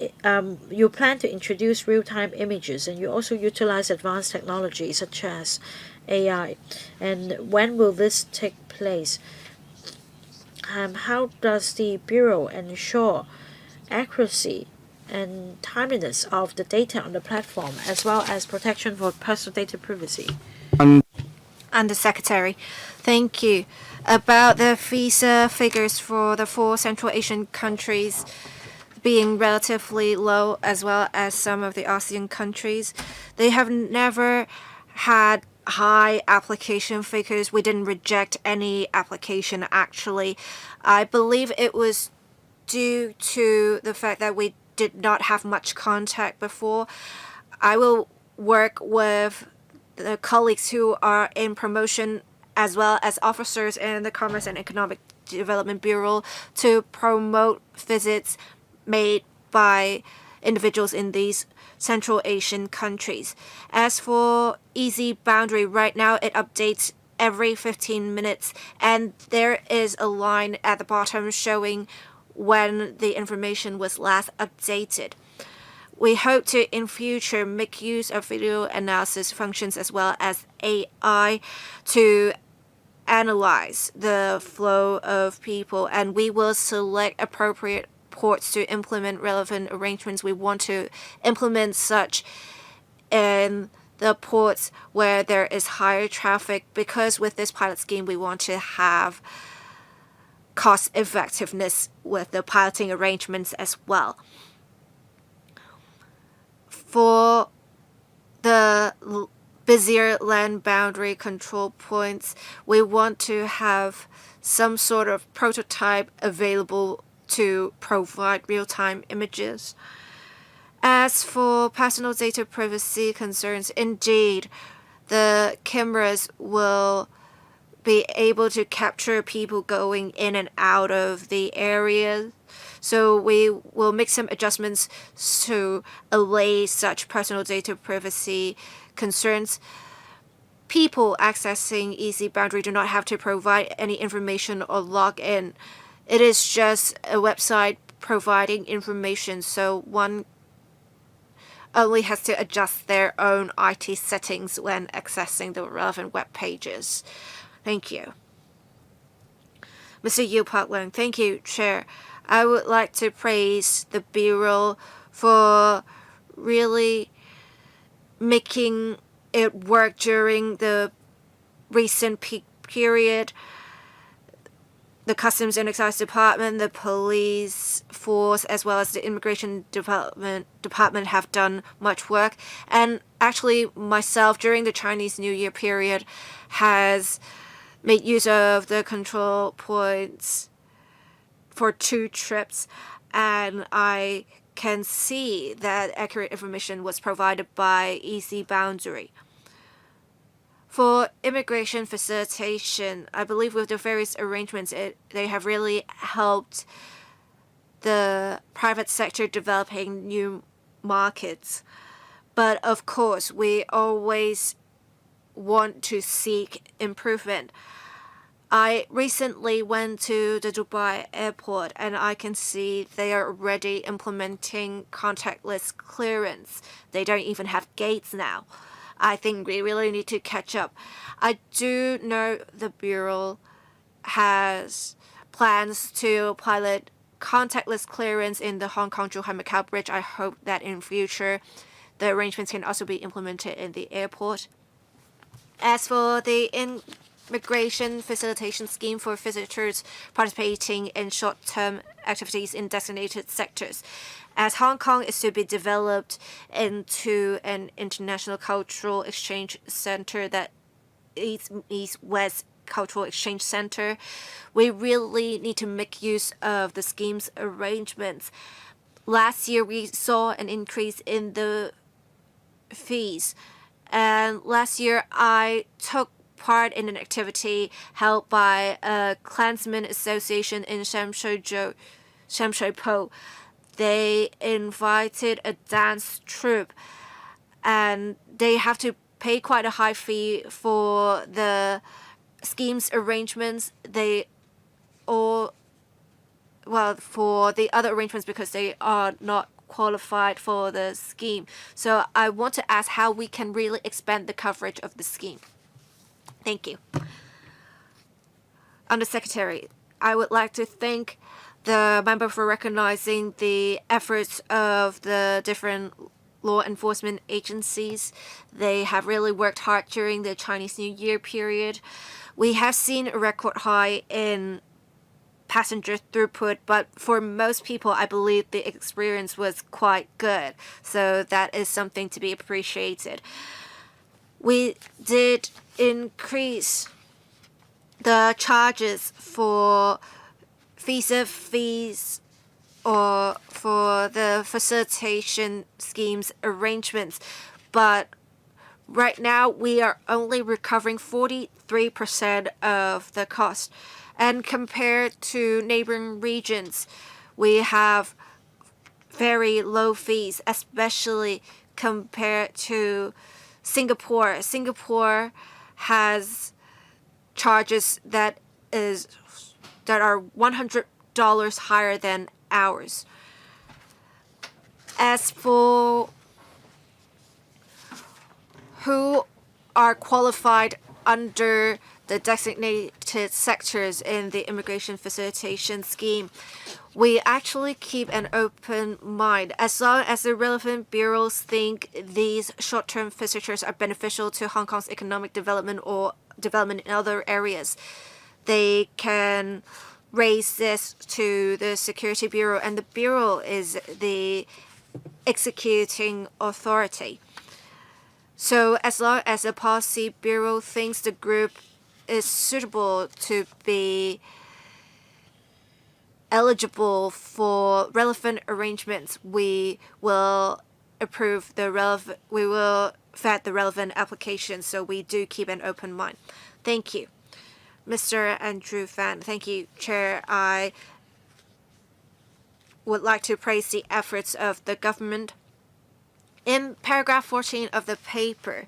you plan to introduce real-time images, and you also utilize advanced technology such as AI. And when will this take place? How does the Bureau ensure accuracy and timeliness of the data on the platform, as well as protection for personal data privacy? Under Secretary, thank you. About the visa figures for the 4 Central Asian countries being relatively low, as well as some of the ASEAN countries, they have never had high application figures. We didn't reject any application, actually. I believe it was due to the fact that we did not have much contact before. I will work with the colleagues who are in promotion as well as officers in the Commerce and Economic Development Bureau to promote visits made by individuals in these Central Asian countries. As for Easy Boundary, right now it updates every 15 minutes, and there is a line at the bottom showing when the information was last updated. We hope to, in future, make use of video analysis functions as well as AI to analyze the flow of people, and we will select appropriate ports to implement relevant arrangements. We want to implement such in the ports where there is higher traffic, because with this pilot scheme, we want to have cost effectiveness with the piloting arrangements as well. For the busier land boundary control points, we want to have some sort of prototype available to provide real-time images. As for personal data privacy concerns, indeed, the cameras will be able to capture people going in and out of the area. So we will make some adjustments to allay such personal data privacy concerns. People accessing Easy Boundary do not have to provide any information or log in. It is just a website providing information, so one only has to adjust their own IT settings when accessing the relevant web pages. Thank you. Mr. Yu Park-Leung, thank you, Chair. I would like to praise the Bureau for really making it work during the recent peak period. The Customs and Excise Department, the police force, as well as the Immigration Department have done much work. And actually, myself, during the Chinese New Year period, has made use of the control points for 2 trips, and I can see that accurate information was provided by Easy Boundary. For immigration facilitation, I believe with the various arrangements, they have really helped the private sector developing new markets. But of course, we always want to seek improvement. I recently went to the Dubai airport, and I can see they are already implementing contactless clearance. They don't even have gates now. I think we really need to catch up. I do know the Bureau has plans to pilot contactless clearance in the Hong Kong-Zhuhai-Macau Bridge. I hope that in future the arrangements can also be implemented in the airport. As for the immigration facilitation scheme for visitors participating in short-term activities in designated sectors, as Hong Kong is to be developed into an international cultural exchange center that East-West Cultural Exchange Center, we really need to make use of the scheme's arrangements. Last year, we saw an increase in the fees. And last year, I took part in an activity held by a Klansmen Association in Shamshui Po. They invited a dance troupe, and they have to pay quite a high fee for the scheme's arrangements. For the other arrangements because they are not qualified for the scheme. So I want to ask how we can really expand the coverage of the scheme. Thank you. Undersecretary, I would like to thank the member for recognizing the efforts of the different law enforcement agencies. They have really worked hard during the Chinese New Year period. We have seen a record high in passenger throughput, but for most people, I believe the experience was quite good. So that is something to be appreciated. We did increase the charges for visa fees or for the facilitation schemes arrangements, but right now we are only recovering 43% of the cost. And compared to neighboring regions, we have very low fees, especially compared to Singapore. Singapore has charges that are $100 higher than ours. As for who are qualified under the designated sectors in the immigration facilitation scheme, we actually keep an open mind. As long as the relevant bureaus think these short-term visitors are beneficial to Hong Kong's economic development or development in other areas, they can raise this to the Security Bureau, and the Bureau is the executing authority. So as long as the Policy Bureau thinks the group is suitable to be eligible for relevant arrangements, we will approve we will vet the relevant applications. So we do keep an open mind. Thank you. Mr. Andrew Fan. Thank you, Chair. I would like to praise the efforts of the government. In paragraph 14 of the paper,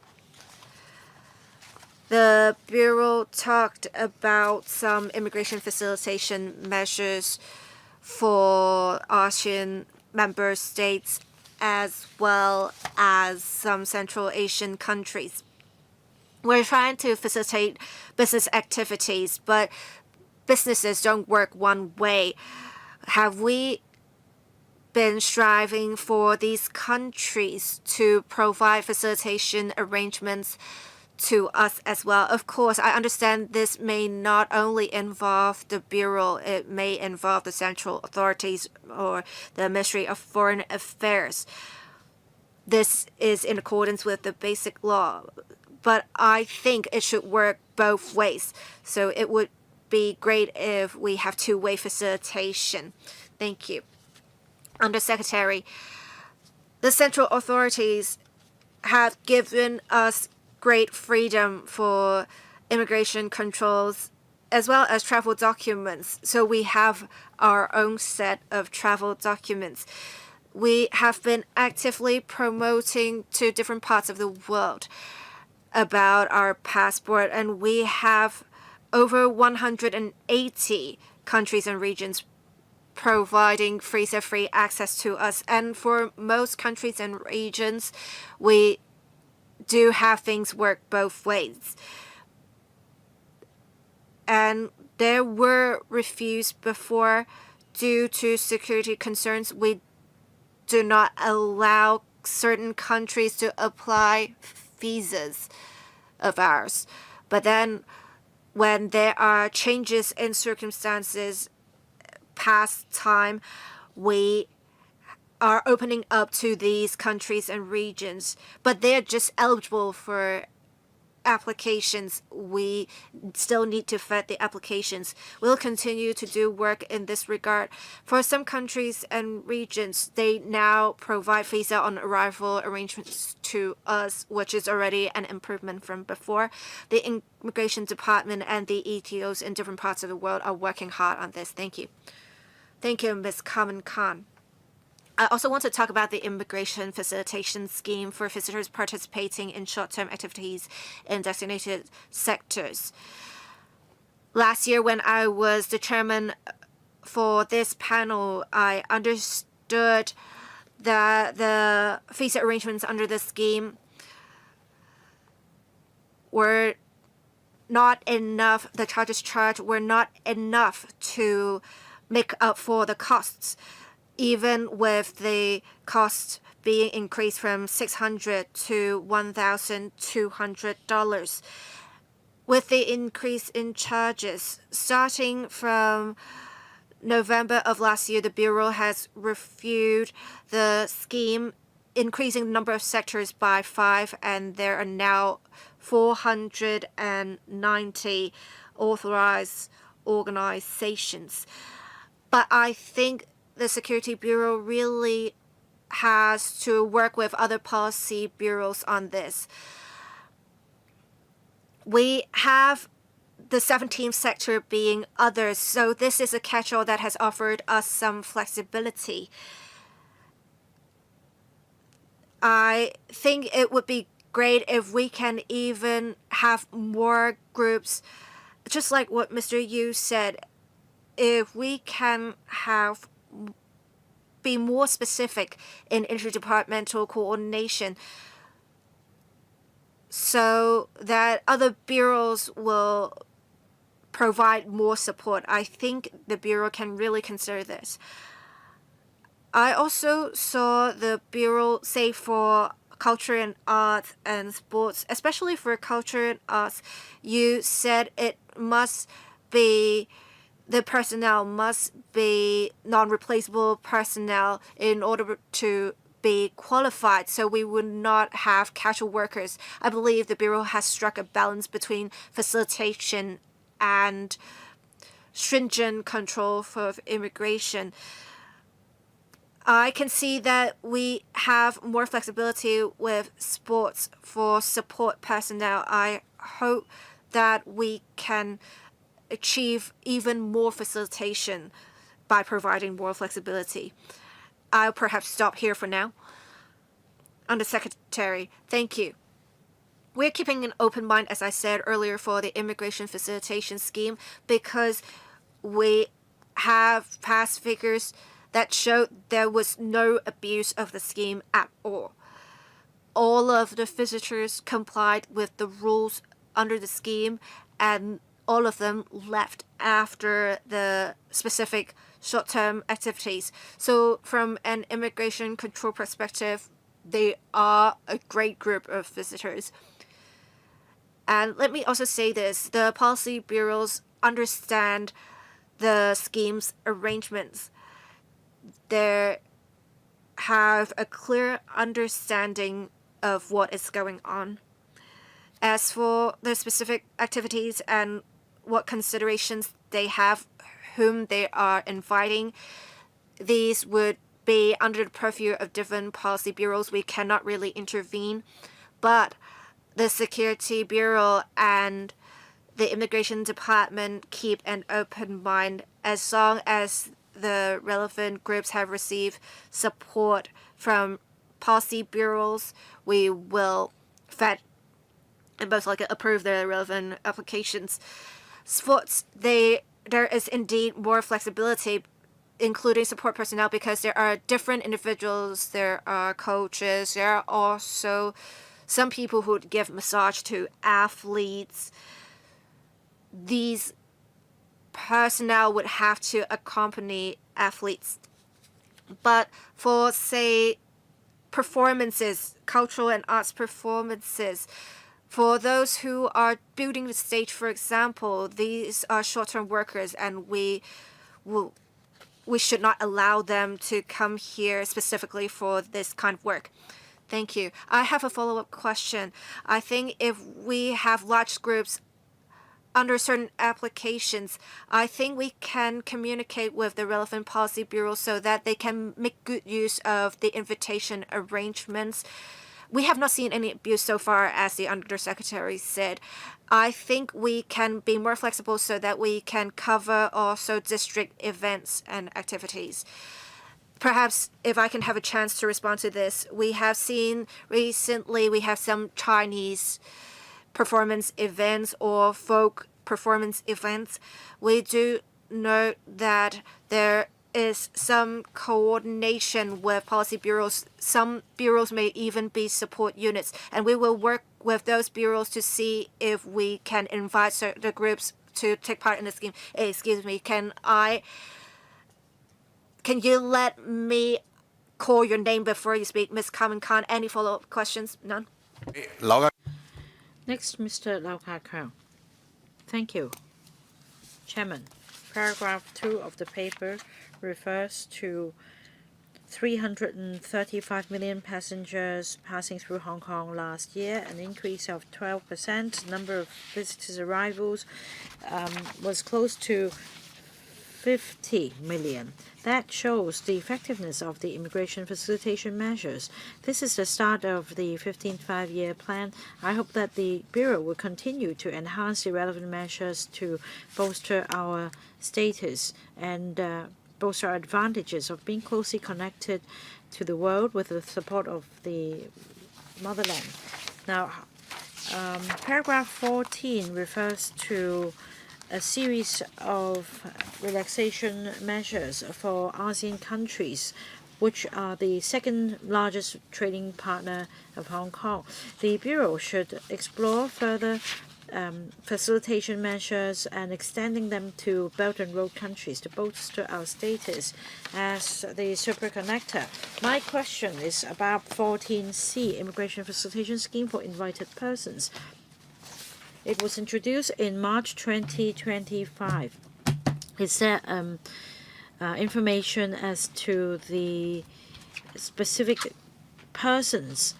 the Bureau talked about some immigration facilitation measures for ASEAN member states as well as some Central Asian countries. We're trying to facilitate business activities, but businesses don't work one way. Have we been striving for these countries to provide facilitation arrangements to us as well? Of course, I understand this may not only involve the Bureau, it may involve the central authorities or the Ministry of Foreign Affairs. This is in accordance with the basic law, but I think it should work both ways. So it would be great if we have two-way facilitation. Thank you. Undersecretary, the central authorities have given us great freedom for immigration controls as well as travel documents. So we have our own set of travel documents. We have been actively promoting to different parts of the world about our passport, and we have over 180 countries and regions providing visa-free access to us. And for most countries and regions, we do have things work both ways. And there were refused before due to security concerns. We do not allow certain countries to apply visas of ours. But then when there are changes in circumstances past time, we are opening up to these countries and regions, but they're just eligible for applications. We still need to vet the applications. We'll continue to do work in this regard. For some countries and regions, they now provide visa on arrival arrangements to us, which is already an improvement from before. The Immigration Department and the ETOs in different parts of the world are working hard on this. Thank you. Thank you, Ms. Kamen Khan. I also want to talk about the immigration facilitation scheme for visitors participating in short-term activities in designated sectors. Last year, when I was the chairman for this panel, I understood that the visa arrangements under the scheme were not enough, the charges charged were not enough to make up for the costs, even with the cost being increased from $600 to $1,200. With the increase in charges, starting from November of last year, the Bureau has reviewed the scheme, increasing the number of sectors by 5, and there are now 490 authorized organizations. But I think the Security Bureau really has to work with other policy bureaus on this. We have the 17th sector being others, so this is a catch-all that has offered us some flexibility. I think it would be great if we can even have more groups, just like what Mr. Yu said, if we can be more specific in interdepartmental coordination so that other bureaus will provide more support. I think the Bureau can really consider this. I also saw the Bureau say for culture and arts and sports, especially for culture and arts, you said it must be, the personnel must be non-replaceable personnel in order to be qualified, so we would not have casual workers. I believe the Bureau has struck a balance between facilitation and stringent control for immigration. I can see that we have more flexibility with sports for support personnel. I hope that we can achieve even more facilitation by providing more flexibility. I'll perhaps stop here for now. Under Secretary, thank you. We're keeping an open mind, as I said earlier, for the immigration facilitation scheme because we have past figures that showed there was no abuse of the scheme at all. All of the visitors complied with the rules under the scheme, and all of them left after the specific short-term activities. So from an immigration control perspective, they are a great group of visitors. And let me also say this, the policy bureaus understand the scheme's arrangements. They have a clear understanding of what is going on. As for the specific activities and what considerations they have, whom they are inviting, these would be under the purview of different policy bureaus. We cannot really intervene, but the Security Bureau and the Immigration Department keep an open mind. As long as the relevant groups have received support from policy bureaus, we will vet and most likely approve the relevant applications. Sports, there is indeed more flexibility, including support personnel, because there are different individuals, there are coaches, there are also some people who give massage to athletes, these personnel would have to accompany athletes. But for, say, performances, cultural and arts performances, for those who are building the stage, for example, these are short-term workers, and we should not allow them to come here specifically for this kind of work. Thank you. I have a follow-up question. I think if we have large groups under certain applications, I think we can communicate with the relevant policy bureaus so that they can make good use of the invitation arrangements. We have not seen any abuse so far, as the Undersecretary said. I think we can be more flexible so that we can cover also district events and activities. Perhaps if I can have a chance to respond to this, we have seen recently we have some Chinese performance events or folk performance events. We do know that there is some coordination with policy bureaus. Some bureaus may even be support units, and we will work with those bureaus to see if we can invite certain groups to take part in the scheme. Excuse me, can you let me call your name before you speak, Ms. Carmen Khan? Any follow-up questions? None? Next, Mr. Lau Ka-Keung. Thank you. Chairman, paragraph 2 of the paper refers to 335 million passengers passing through Hong Kong last year, an increase of 12%. Number of visitors' arrivals was close to 50 million. That shows the effectiveness of the immigration facilitation measures. This is the start of the 15th five-year plan. I hope that the Bureau will continue to enhance the relevant measures to bolster our status and bolster our advantages of being closely connected to the world with the support of the motherland. Now, paragraph 14 refers to a series of relaxation measures for ASEAN countries, which are the second largest trading partner of Hong Kong. The Bureau should explore further facilitation measures and extending them to Belt and Road countries to bolster our status as the super connector. My question is about 14C, Immigration Facilitation Scheme for Invited Persons. It was introduced in March 2025. Is there information as to the specific persons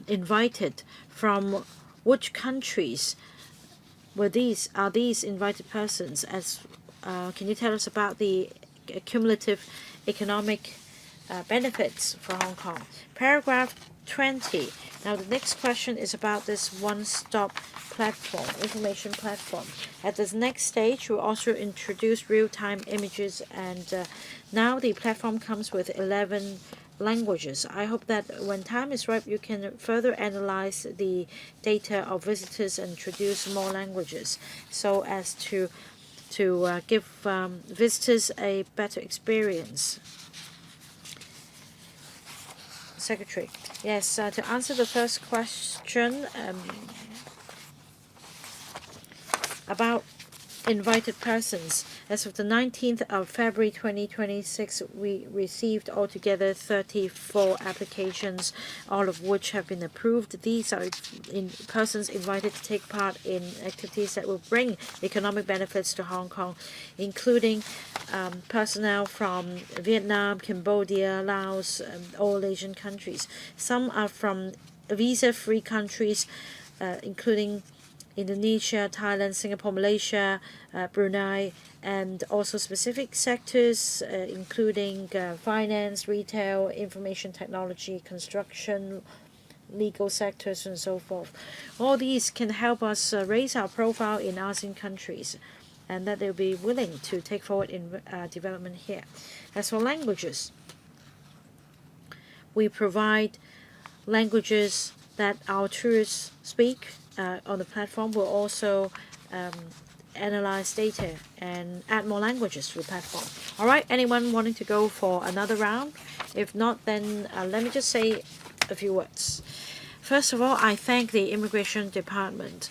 invited from which countries are these invited persons? Can you tell us about the cumulative economic benefits for Hong Kong? Paragraph 20. Now the next question is about this one-stop platform, information platform. At this next stage, we'll also introduce real-time images, and now the platform comes with 11 languages. I hope that when time is ripe, you can further analyze the data of visitors and introduce more languages so as to give visitors a better experience. Secretary. Yes, to answer the first question about invited persons. As of the 19th of February 2026, we received altogether 34 applications, all of which have been approved. These are persons invited to take part in activities that will bring economic benefits to Hong Kong, including personnel from Vietnam, Cambodia, Laos, all Asian countries. Some are from visa-free countries, including Indonesia, Thailand, Singapore, Malaysia, Brunei, and also specific sectors including finance, retail, information technology, construction, legal sectors, and so forth. All these can help us raise our profile in ASEAN countries, and that they'll be willing to take forward in development here. As for languages, we provide languages that our tourists speak on the platform. Will also analyze data and add more languages to the platform. All right, anyone wanting to go for another round? If not, then let me just say a few words. First of all, I thank the Immigration Department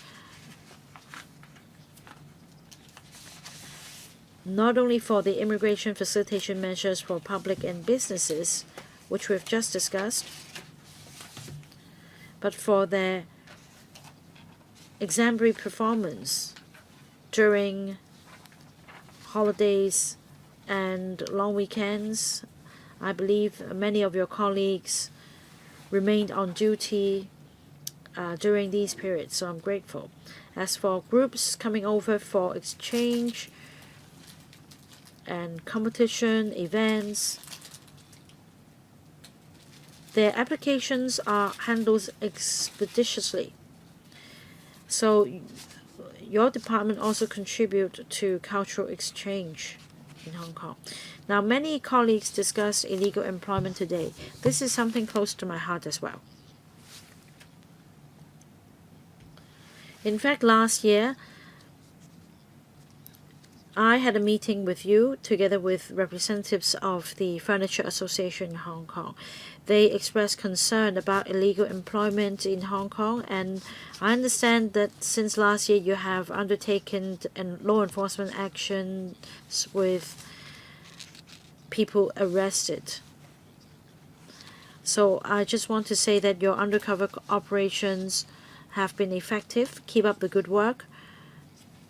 not only for the immigration facilitation measures for public and businesses, which we've just discussed, but for their exemplary performance during holidays and long weekends. I believe many of your colleagues remained on duty during these periods, so I'm grateful. As for groups coming over for exchange and competition events, their applications are handled expeditiously. So your department also contribute to cultural exchange in Hong Kong. Now, many colleagues discussed illegal employment today. This is something close to my heart as well. In fact, last year, I had a meeting with you together with representatives of the Furniture Association in Hong Kong. They expressed concern about illegal employment in Hong Kong, and I understand that since last year you have undertaken law enforcement actions with people arrested. So I just want to say that your undercover operations have been effective. Keep up the good work.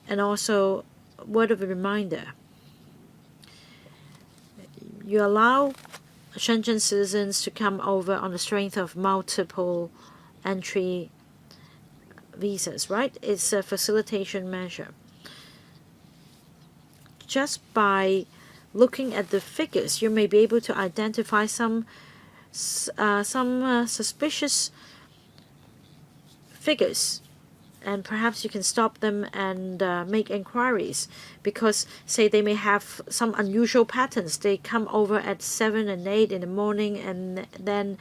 And also, word of a reminder, you allow Shenzhen citizens to come over on the strength of multiple entry visas, right? It's a facilitation measure. Just by looking at the figures, you may be able to identify some suspicious figures, and perhaps you can stop them and make inquiries, because say they may have some unusual patterns. They come over at 7 and 8 in the morning, and then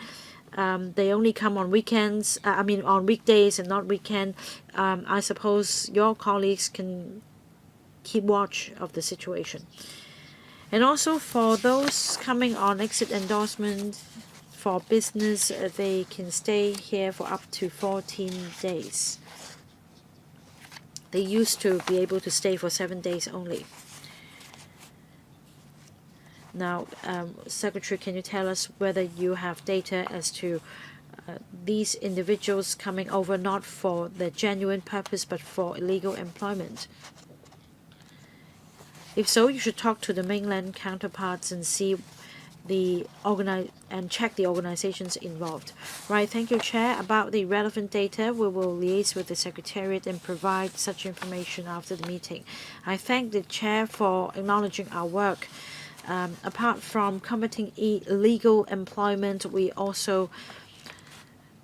they only come on weekends, on weekdays and not weekend. I suppose your colleagues can keep watch of the situation. And also for those coming on exit endorsement for business, they can stay here for up to 14 days. They used to be able to stay for 7 days only. Now, Secretary, can you tell us whether you have data as to these individuals coming over not for the genuine purpose but for illegal employment? If so, you should talk to the mainland counterparts and see check the organizations involved. Right, thank you, Chair. About the relevant data, we will liaise with the Secretariat and provide such information after the meeting. I thank the Chair for acknowledging our work. Apart from combating illegal employment, we also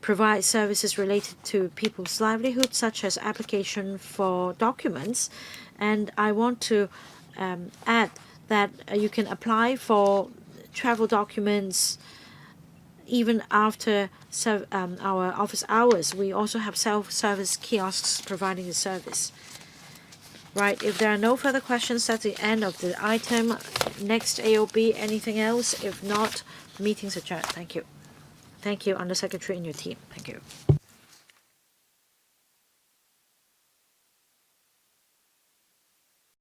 provide services related to people's livelihood, such as application for documents. And I want to add that you can apply for travel documents even after our office hours. We also have self-service kiosks providing the service. Right, if there are no further questions, that's the end of the item. Next AOB, anything else? If not, meeting's adjourned. Thank you. Thank you, Undersecretary and your team. Thank you.